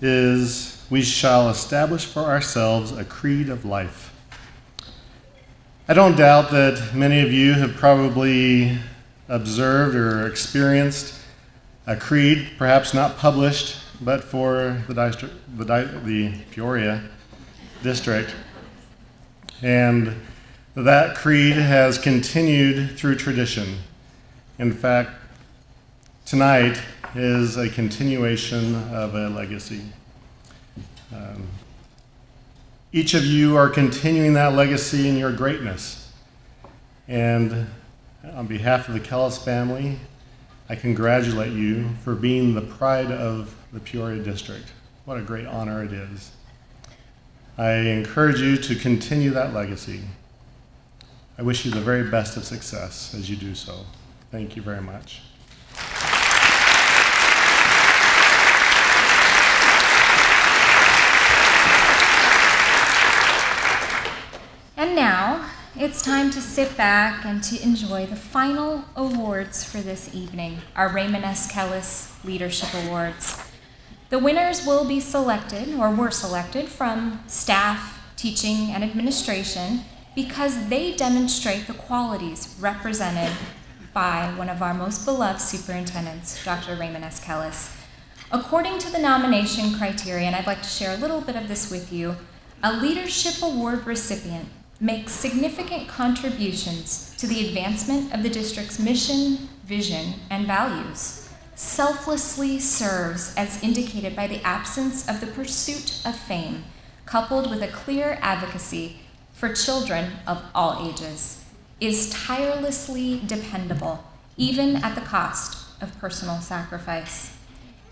is, we shall establish for ourselves a creed of life. I don't doubt that many of you have probably observed or experienced a creed, perhaps not published, but for the Peoria district. And that creed has continued through tradition. In fact, tonight is a continuation of a legacy. Each of you are continuing that legacy in your greatness. And on behalf of the Kellis family, I congratulate you for being the pride of the Peoria district. What a great honor it is. I encourage you to continue that legacy. I wish you the very best of success as you do so. Thank you very much. And now, it's time to sit back and to enjoy the final awards for this evening, our Raymond S. Kellis Leadership Awards. The winners will be selected, or were selected, from staff, teaching, and administration because they demonstrate the qualities represented by one of our most beloved superintendents, Dr. Raymond S. Kellis. According to the nomination criteria, and I'd like to share a little bit of this with you, a Leadership Award recipient makes significant contributions to the advancement of the district's mission, vision, and values. selflessly serves as indicated by the absence of the pursuit of fame, coupled with a clear advocacy for children of all ages, is tirelessly dependable, even at the cost of personal sacrifice,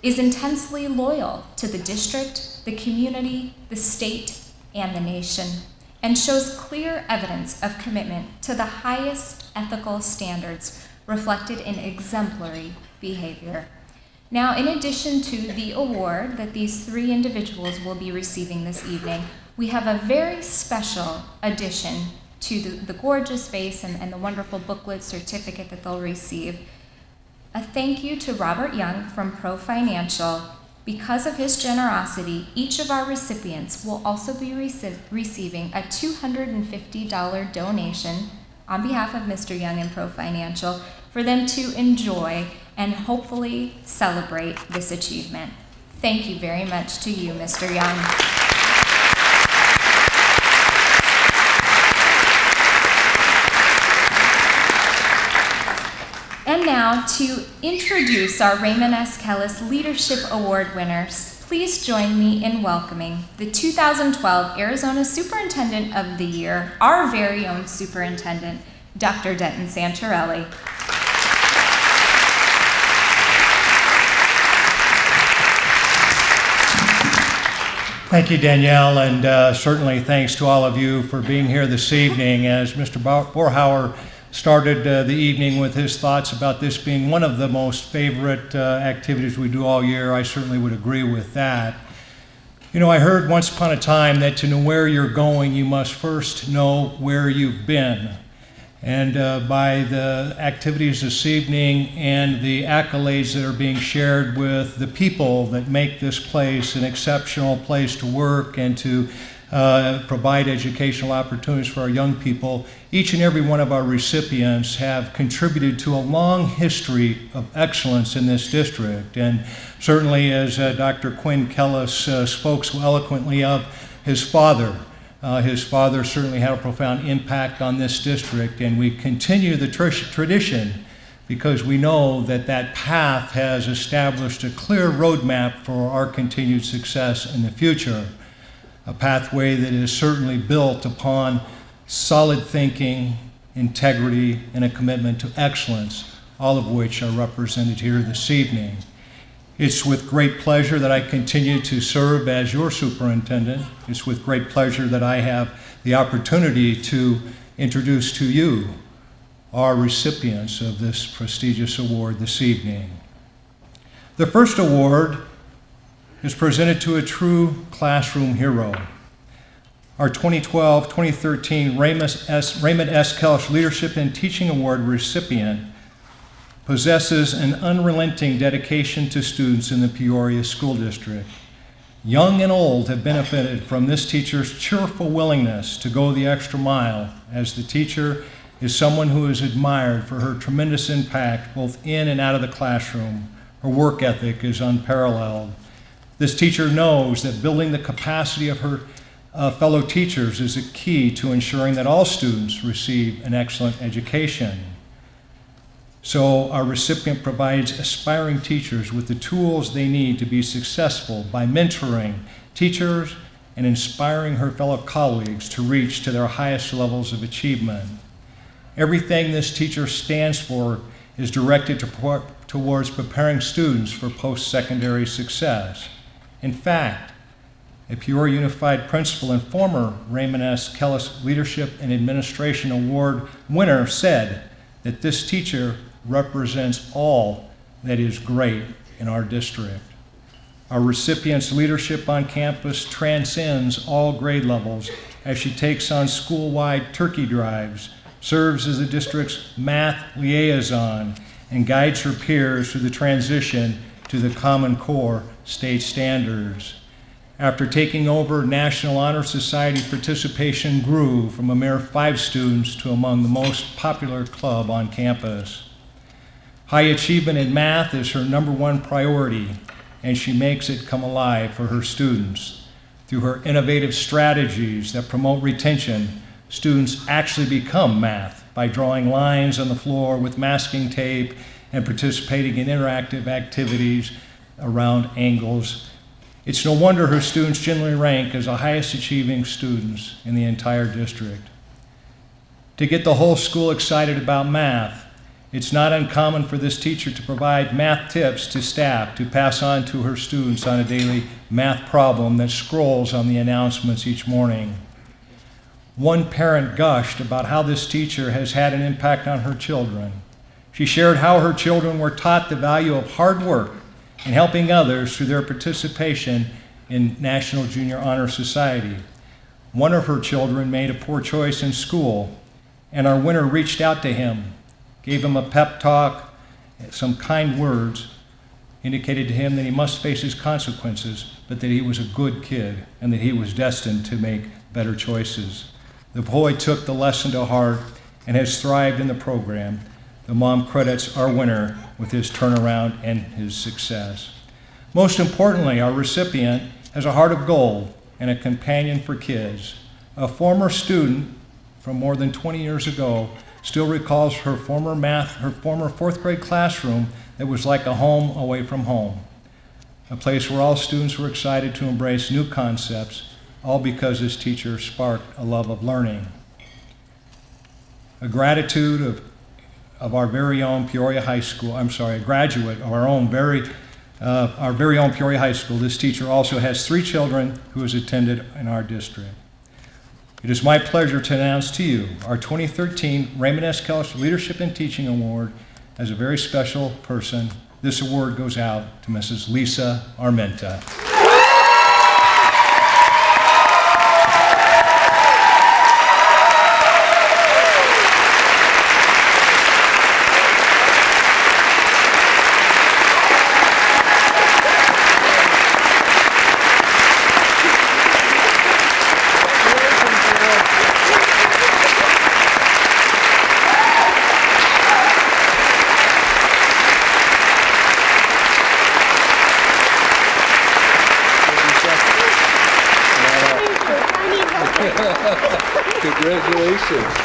is intensely loyal to the district, the community, the state, and the nation, and shows clear evidence of commitment to the highest ethical standards reflected in exemplary behavior. Now, in addition to the award that these three individuals will be receiving this evening, we have a very special addition to the gorgeous vase and the wonderful booklet certificate that they'll receive. A thank you to Robert Young from Pro Financial. Because of his generosity, each of our recipients will also be receiving a $250 donation on behalf of Mr. Young and Pro Financial for them to enjoy and hopefully celebrate this achievement. Thank you very much to you, Mr. Young. And now, to introduce our Raymond S. Kellis Leadership Award winners, please join me in welcoming the 2012 Arizona Superintendent of the Year, our very own Superintendent, Dr. Denton Santorelli. Thank you, Danielle, and certainly thanks to all of you for being here this evening. As Mr. Borhauer started the evening with his thoughts about this being one of the most favorite activities we do all year, I certainly would agree with that. You know, I heard once upon a time that to know where you're going, you must first know where you've been. And by the activities this evening and the accolades that are being shared with the people that make this place an exceptional place to work and to provide educational opportunities for our young people, each and every one of our recipients have contributed to a long history of excellence in this district. And certainly, as Dr. Quinn Kellis spoke so eloquently of his father certainly had a profound impact on this district, and we continue the tradition because we know that that path has established a clear roadmap for our continued success in the future. A pathway that is certainly built upon solid thinking, integrity, and a commitment to excellence, all of which are represented here this evening. It's with great pleasure that I continue to serve as your superintendent. It's with great pleasure that I have the opportunity to introduce to you our recipients of this prestigious award this evening. The first award is presented to a true classroom hero. Our 2012-2013 Raymond S. Kellis Leadership and Teaching Award recipient possesses an unrelenting dedication to students in the Peoria School District. Young and old have benefited from this teacher's cheerful willingness to go the extra mile, as the teacher is someone who is admired for her tremendous impact both in and out of the classroom. Her work ethic is unparalleled. This teacher knows that building the capacity of her fellow teachers is a key to ensuring that all students receive an excellent education. So our recipient provides aspiring teachers with the tools they need to be successful by mentoring teachers and inspiring her fellow colleagues to reach to their highest levels of achievement. Everything this teacher stands for is directed towards preparing students for post-secondary success. In fact, a Peoria Unified principal and former Raymond S. Kellis Leadership and Administration Award winner said that this teacher represents all that is great in our district. Our recipient's leadership on campus transcends all grade levels as she takes on school-wide turkey drives, serves as the district's math liaison, and guides her peers through the transition to the Common Core state standards. After taking over, National Honor Society participation grew from a mere 5 students to among the most popular club on campus. High achievement in math is her #1 priority, and she makes it come alive for her students. Through her innovative strategies that promote retention, students actually become math by drawing lines on the floor with masking tape and participating in interactive activities around angles. It's no wonder her students generally rank as the highest achieving students in the entire district. To get the whole school excited about math, it's not uncommon for this teacher to provide math tips to staff to pass on to her students on a daily math problem that scrolls on the announcements each morning. One parent gushed about how this teacher has had an impact on her children. She shared how her children were taught the value of hard work and helping others through their participation in National Junior Honor Society. One of her children made a poor choice in school, and our winner reached out to him, gave him a pep talk, some kind words, indicated to him that he must face his consequences, but that he was a good kid and that he was destined to make better choices. The boy took the lesson to heart and has thrived in the program. The mom credits our winner with his turnaround and his success. Most importantly, our recipient has a heart of gold and a companion for kids. A former student from more than 20 years ago still recalls her former fourth grade classroom that was like a home away from home. A place where all students were excited to embrace new concepts, all because this teacher sparked a love of learning. A gratitude of our very own Peoria High School, a graduate of our very own Peoria High School. This teacher also has 3 children who has attended in our district. It is my pleasure to announce to you our 2013 Raymond S. Kellis Leadership and Teaching Award. As a very special person, this award goes out to Mrs. Lisa Armenta. Congratulations.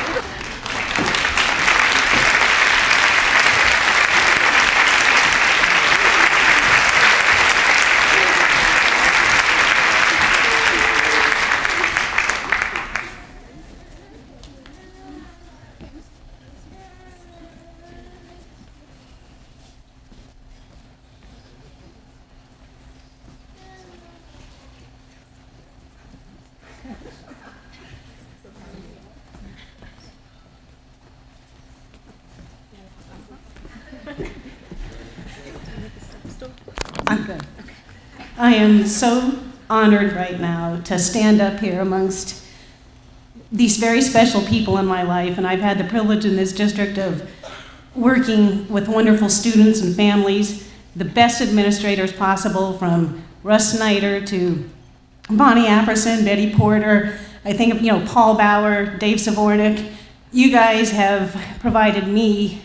I'm good. I am so honored right now to stand up here amongst these very special people in my life, and I've had the privilege in this district of working with wonderful students and families, the best administrators possible, from Russ Snyder to Bonnie Apperson, Betty Porter, I think of, Paul Bauer, Dave Savornik. You guys have provided me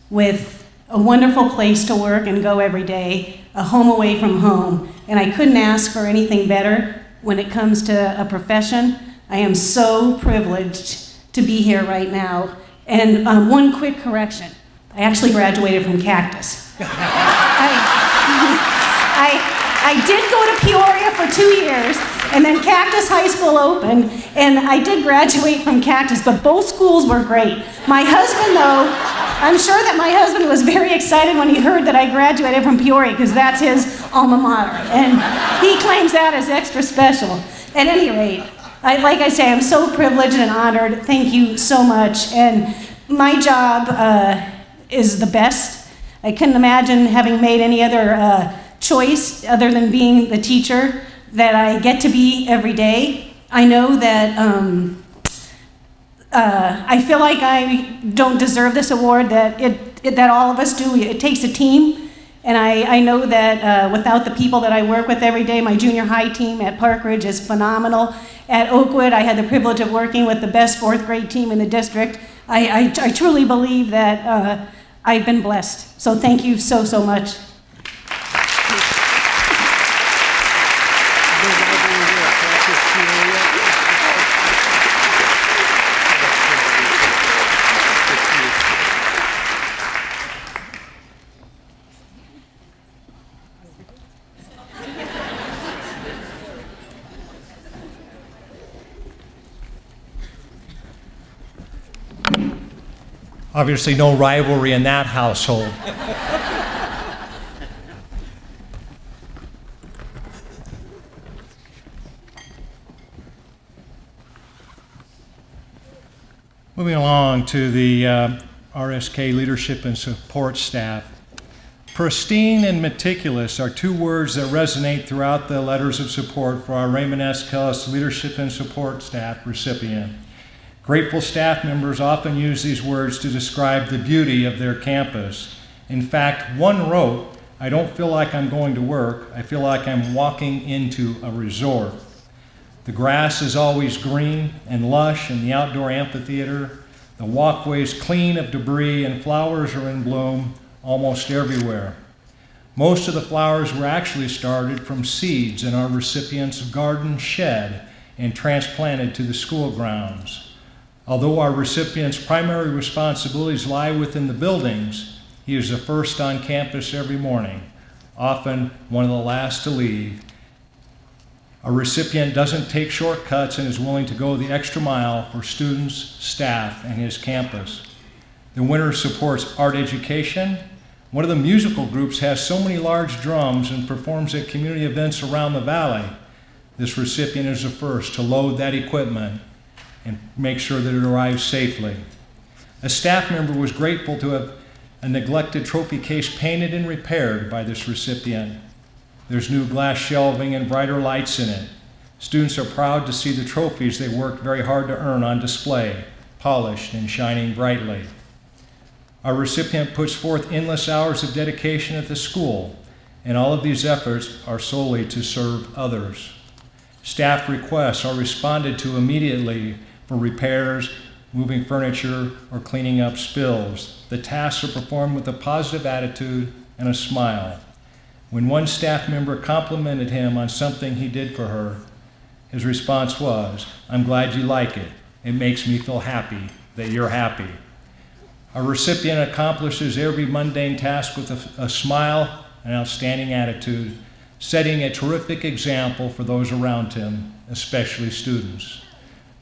with a wonderful place to work and go every day, a home away from home, and I couldn't ask for anything better when it comes to a profession. I am so privileged to be here right now. And one quick correction. I actually graduated from Cactus. I did go to Peoria for 2 years, and then Cactus High School opened, and I did graduate from Cactus, but both schools were great. My husband, though, I'm sure that my husband was very excited when he heard that I graduated from Peoria, because that's his alma mater, and he claims that as extra special. At any rate, like I say, I'm so privileged and honored. Thank you so much. And my job is the best. I couldn't imagine having made any other choice other than being the teacher that I get to be every day. I know that I feel like I don't deserve this award, that all of us do. It takes a team. And I know that without the people that I work with every day, my junior high team at Park Ridge is phenomenal. At Oakwood, I had the privilege of working with the best fourth grade team in the district. I truly believe that I've been blessed. So thank you so, so much. Obviously, no rivalry in that household. Moving along to the RSK leadership and support staff. Pristine and meticulous are two words that resonate throughout the letters of support for our Raymond S. Kellis leadership and support staff recipient. Grateful staff members often use these words to describe the beauty of their campus. In fact, one wrote, "I don't feel like I'm going to work. I feel like I'm walking into a resort." The grass is always green and lush in the outdoor amphitheater. The walkways clean of debris and flowers are in bloom almost everywhere. Most of the flowers were actually started from seeds in our recipient's garden shed and transplanted to the school grounds. Although our recipient's primary responsibilities lie within the buildings, he is the first on campus every morning, often one of the last to leave. Our recipient doesn't take shortcuts and is willing to go the extra mile for students, staff, and his campus. The winter supports art education. One of the musical groups has so many large drums and performs at community events around the valley. This recipient is the first to load that equipment and make sure that it arrives safely. A staff member was grateful to have a neglected trophy case painted and repaired by this recipient. There's new glass shelving and brighter lights in it. Students are proud to see the trophies they worked very hard to earn on display, polished and shining brightly. Our recipient puts forth endless hours of dedication at the school, and all of these efforts are solely to serve others. Staff requests are responded to immediately for repairs, moving furniture, or cleaning up spills. The tasks are performed with a positive attitude and a smile. When one staff member complimented him on something he did for her, his response was, "I'm glad you like it. It makes me feel happy that you're happy." Our recipient accomplishes every mundane task with a smile and outstanding attitude, setting a terrific example for those around him, especially students.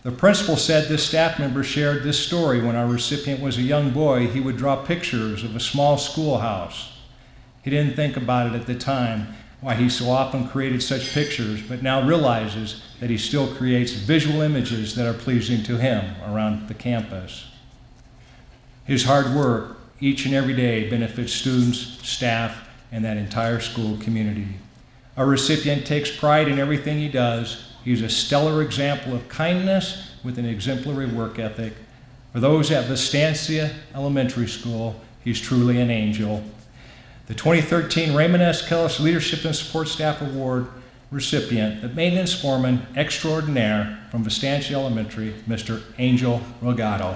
The principal said this staff member shared this story when our recipient was a young boy. He would draw pictures of a small schoolhouse. He didn't think about it at the time, why he so often created such pictures, but now realizes that he still creates visual images that are pleasing to him around the campus. His hard work each and every day benefits students, staff, and that entire school community. Our recipient takes pride in everything he does. He's a stellar example of kindness with an exemplary work ethic. For those at Vistancia Elementary School, he's truly an angel. The 2013 Raymond S. Kellis Leadership and Support Staff Award recipient, the maintenance foreman extraordinaire from Vistancia Elementary, Mr. Angel Rogato.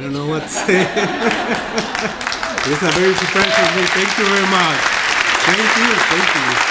I don't know what to say. It's a very special thing. Thank you very much. Thank you. Thank you.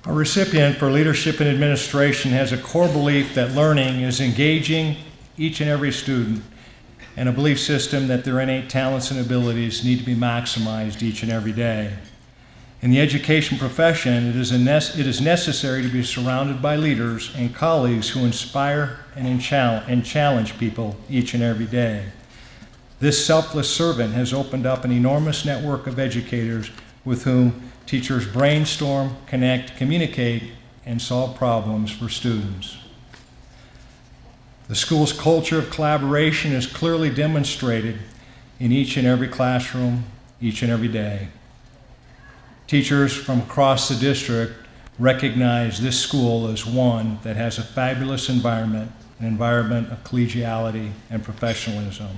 Our recipient for Leadership and Administration has a core belief that learning is engaging each and every student, and a belief system that their innate talents and abilities need to be maximized each and every day. In the education profession, it is necessary to be surrounded by leaders and colleagues who inspire and challenge people each and every day. This selfless servant has opened up an enormous network of educators with whom teachers brainstorm, connect, communicate, and solve problems for students. The school's culture of collaboration is clearly demonstrated in each and every classroom, each and every day. Teachers from across the district recognize this school as one that has a fabulous environment, an environment of collegiality and professionalism.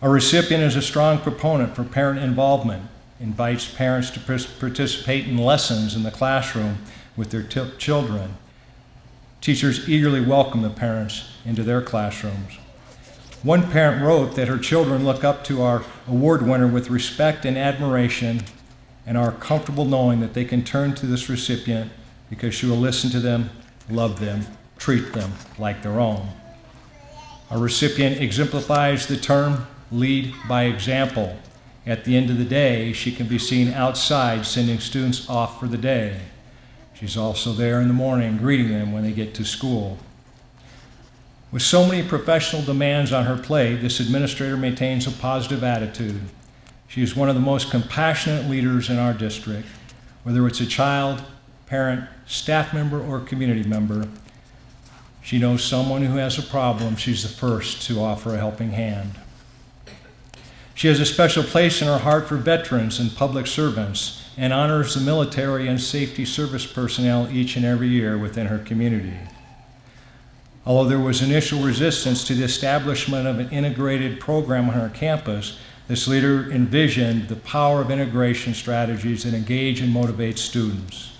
Our recipient is a strong proponent for parent involvement, invites parents to participate in lessons in the classroom with their children. Teachers eagerly welcome the parents into their classrooms. One parent wrote that her children look up to our award winner with respect and admiration and are comfortable knowing that they can turn to this recipient because she will listen to them, love them, treat them like their own. Our recipient exemplifies the term lead by example. At the end of the day, she can be seen outside sending students off for the day. She's also there in the morning greeting them when they get to school. With so many professional demands on her plate, this administrator maintains a positive attitude. She is one of the most compassionate leaders in our district. Whether it's a child, parent, staff member, or community member, she knows someone who has a problem, she's the first to offer a helping hand. She has a special place in her heart for veterans and public servants and honors the military and safety service personnel each and every year within her community. Although there was initial resistance to the establishment of an integrated program on our campus, this leader envisioned the power of integration strategies that engage and motivate students.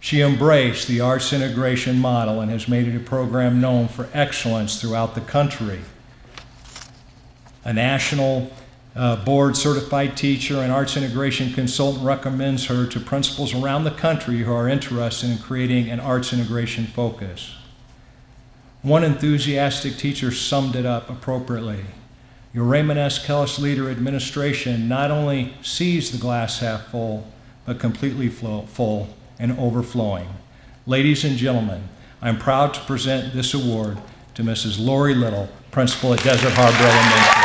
She embraced the arts integration model and has made it a program known for excellence throughout the country. A national board certified teacher and arts integration consultant recommends her to principals around the country who are interested in creating an arts integration focus. One enthusiastic teacher summed it up appropriately. Your Raymond S. Kellis Leader Administration not only sees the glass half full, but completely full and overflowing. Ladies and gentlemen, I'm proud to present this award to Mrs. Lori Little, Principal at Desert Harbor Elementary.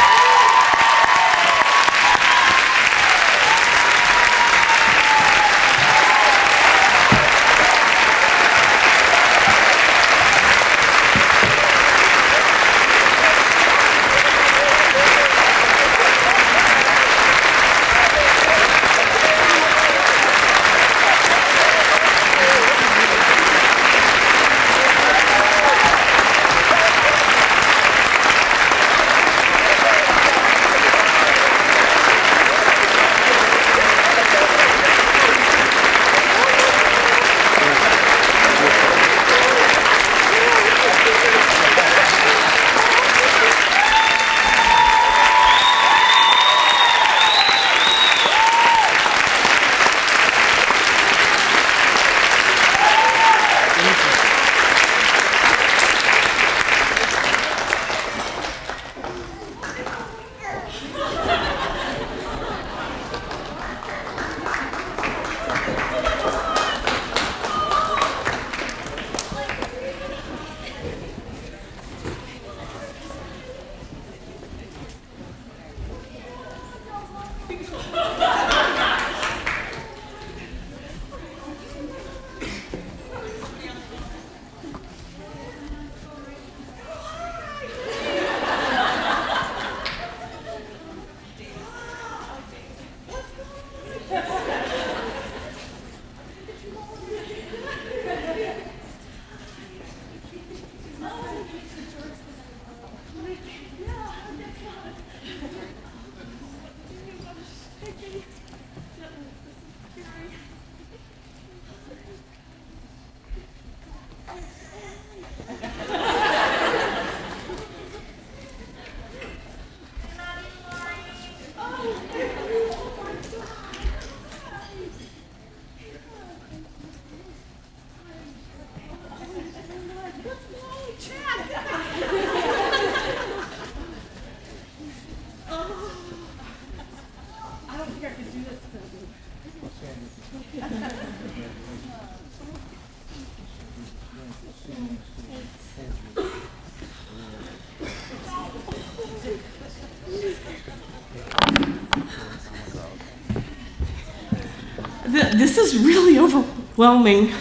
This is really overwhelming.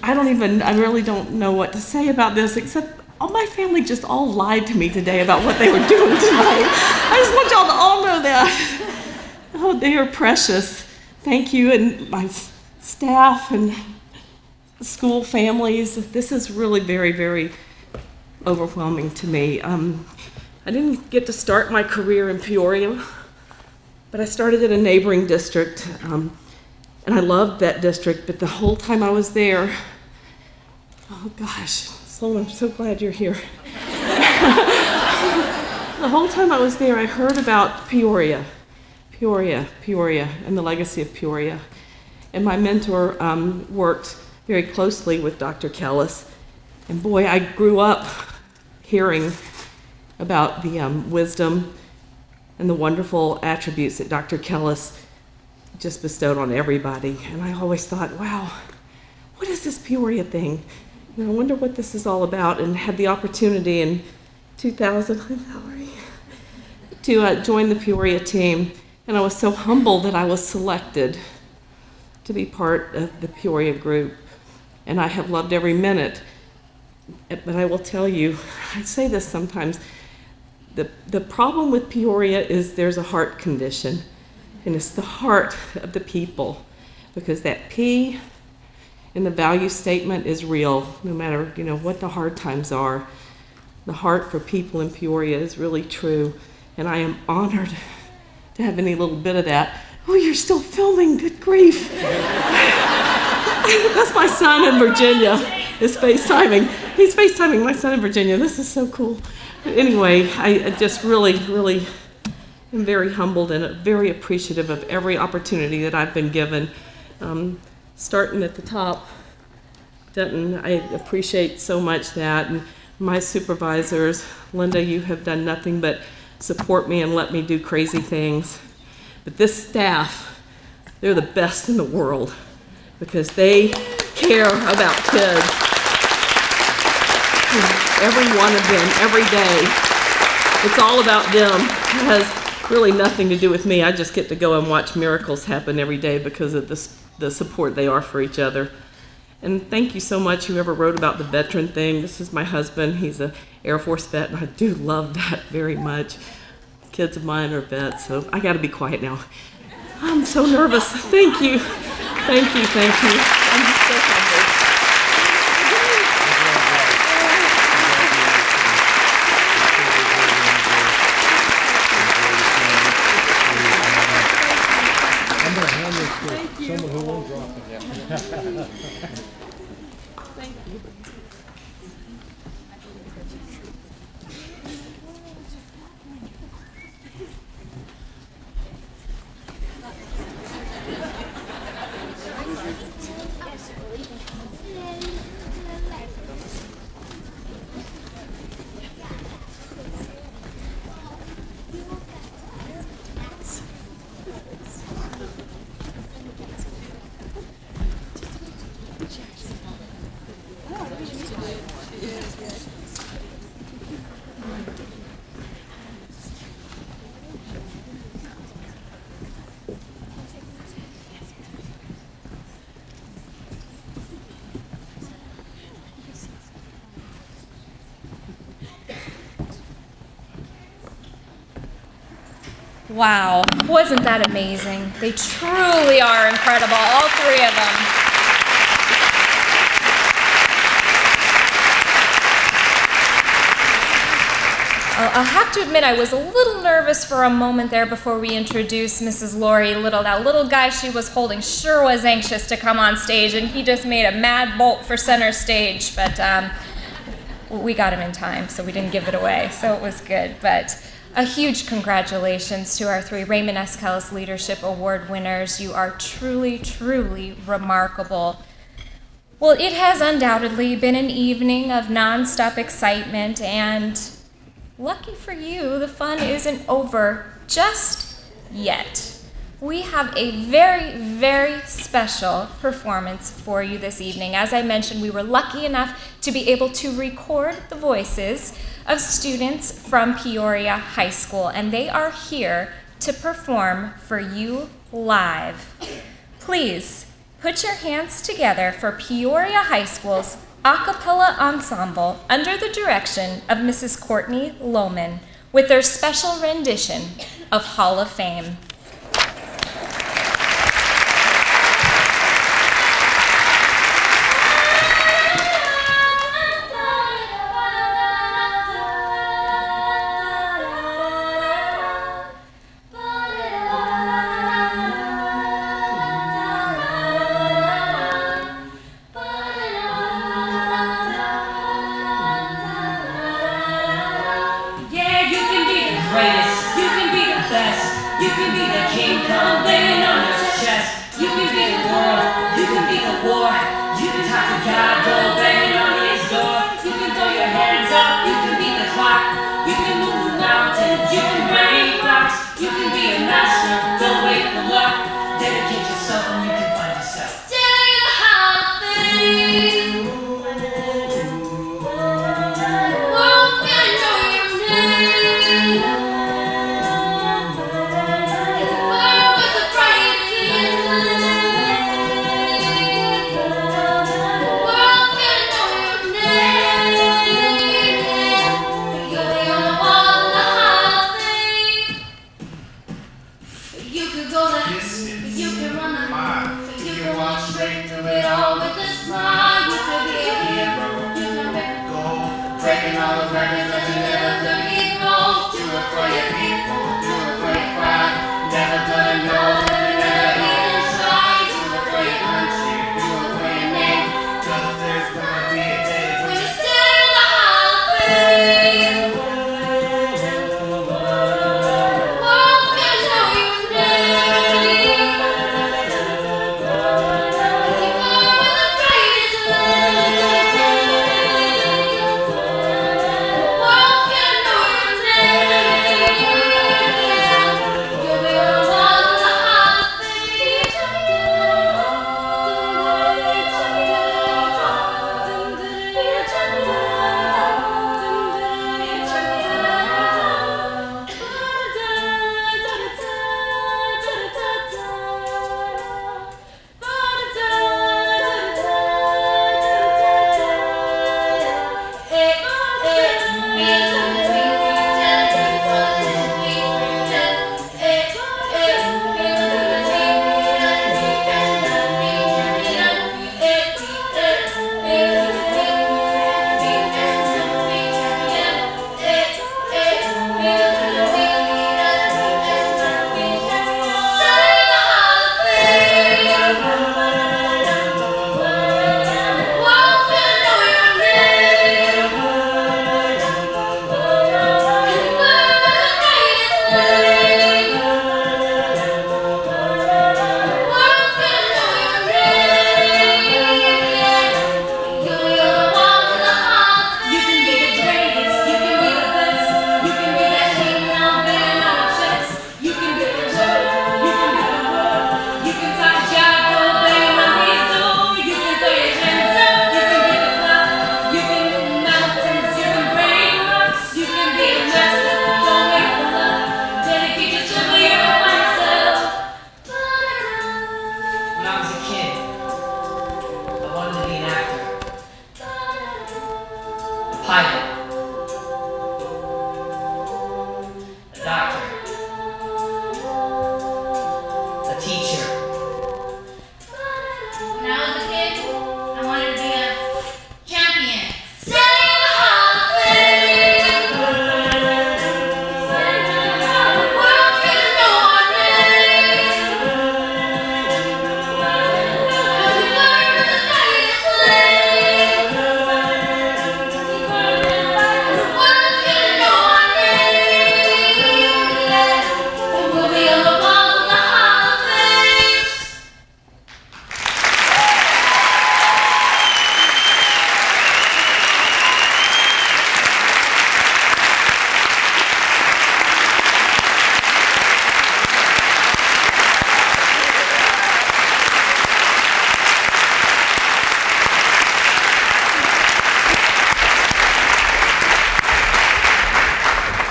I really don't know what to say about this, except all my family just all lied to me today about what they were doing tonight. I just want y'all to all know that. Oh, they are precious. Thank you, and my staff and school families. This is really very, very overwhelming to me. I didn't get to start my career in Peoria, but I started in a neighboring district, and I loved that district, but the whole time I was there, oh gosh, Sloan, I'm so glad you're here. The whole time I was there, I heard about Peoria, and the legacy of Peoria. And my mentor worked very closely with Dr. Kellis. And boy, I grew up hearing about the wisdom and the wonderful attributes that Dr. Kellis just bestowed on everybody. And I always thought, wow, what is this Peoria thing? And I wonder what this is all about, and had the opportunity in 2000, hi Valerie, to join the Peoria team. And I was so humbled that I was selected to be part of the Peoria group. And I have loved every minute. But I will tell you, I say this sometimes, the problem with Peoria is there's a heart condition. And it's the heart of the people. Because that P in the value statement is real, no matter what the hard times are. The heart for people in Peoria is really true. And I am honored to have any little bit of that. Oh, you're still filming, good grief. That's my son in Virginia is FaceTiming. He's FaceTiming my son in Virginia. This is so cool. But anyway, I just really, really am very humbled and very appreciative of every opportunity that I've been given. Starting at the top, Denton, I appreciate so much that. And my supervisors, Linda, you have done nothing but support me and let me do crazy things. But this staff, they're the best in the world because they care about kids. Every one of them, every day. It's all about them. It has really nothing to do with me. I just get to go and watch miracles happen every day because of the support they are for each other. And thank you so much, whoever wrote about the veteran thing. This is my husband. He's an Air Force vet, and I do love that very much. Kids of mine are vets, so I got to be quiet now. I'm so nervous. Thank you. Thank you, thank you. I'm so humbled. I'm going to hand this to someone who won't drop it yet. Thank you. Wow, wasn't that amazing? They truly are incredible, all three of them. I'll have to admit I was a little nervous for a moment there before we introduced Mrs. Lori Little. That little guy she was holding sure was anxious to come on stage, and he just made a mad bolt for center stage, but we got him in time, so we didn't give it away, so it was good. But a huge congratulations to our three Raymond S. Kellis Leadership Award winners. You are truly, truly remarkable. Well, it has undoubtedly been an evening of nonstop excitement, and lucky for you, the fun isn't over just yet. We have a very, very special performance for you this evening. As I mentioned, we were lucky enough to be able to record the voices of students from Peoria High School, and they are here to perform for you live. Please put your hands together for Peoria High School's a cappella ensemble under the direction of Mrs. Courtney Lohman with their special rendition of Hall of Fame.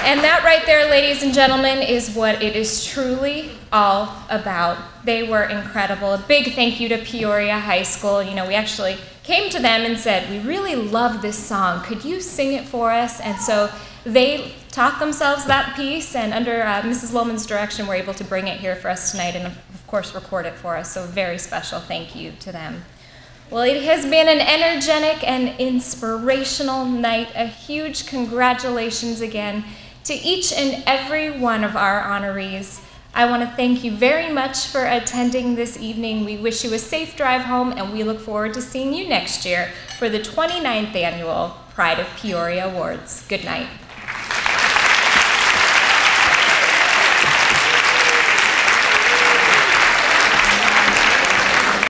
And that right there, ladies and gentlemen, is what it is truly all about. They were incredible. A big thank you to Peoria High School. You know, we actually came to them and said, we really love this song. Could you sing it for us? And so they taught themselves that piece, and under Mrs. Lohman's direction, were able to bring it here for us tonight and, of course, record it for us. So very special thank you to them. Well, it has been an energetic and inspirational night. A huge congratulations again to each and every one of our honorees. I want to thank you very much for attending this evening. We wish you a safe drive home, and we look forward to seeing you next year for the 29th Annual Pride of Peoria Awards. Good night.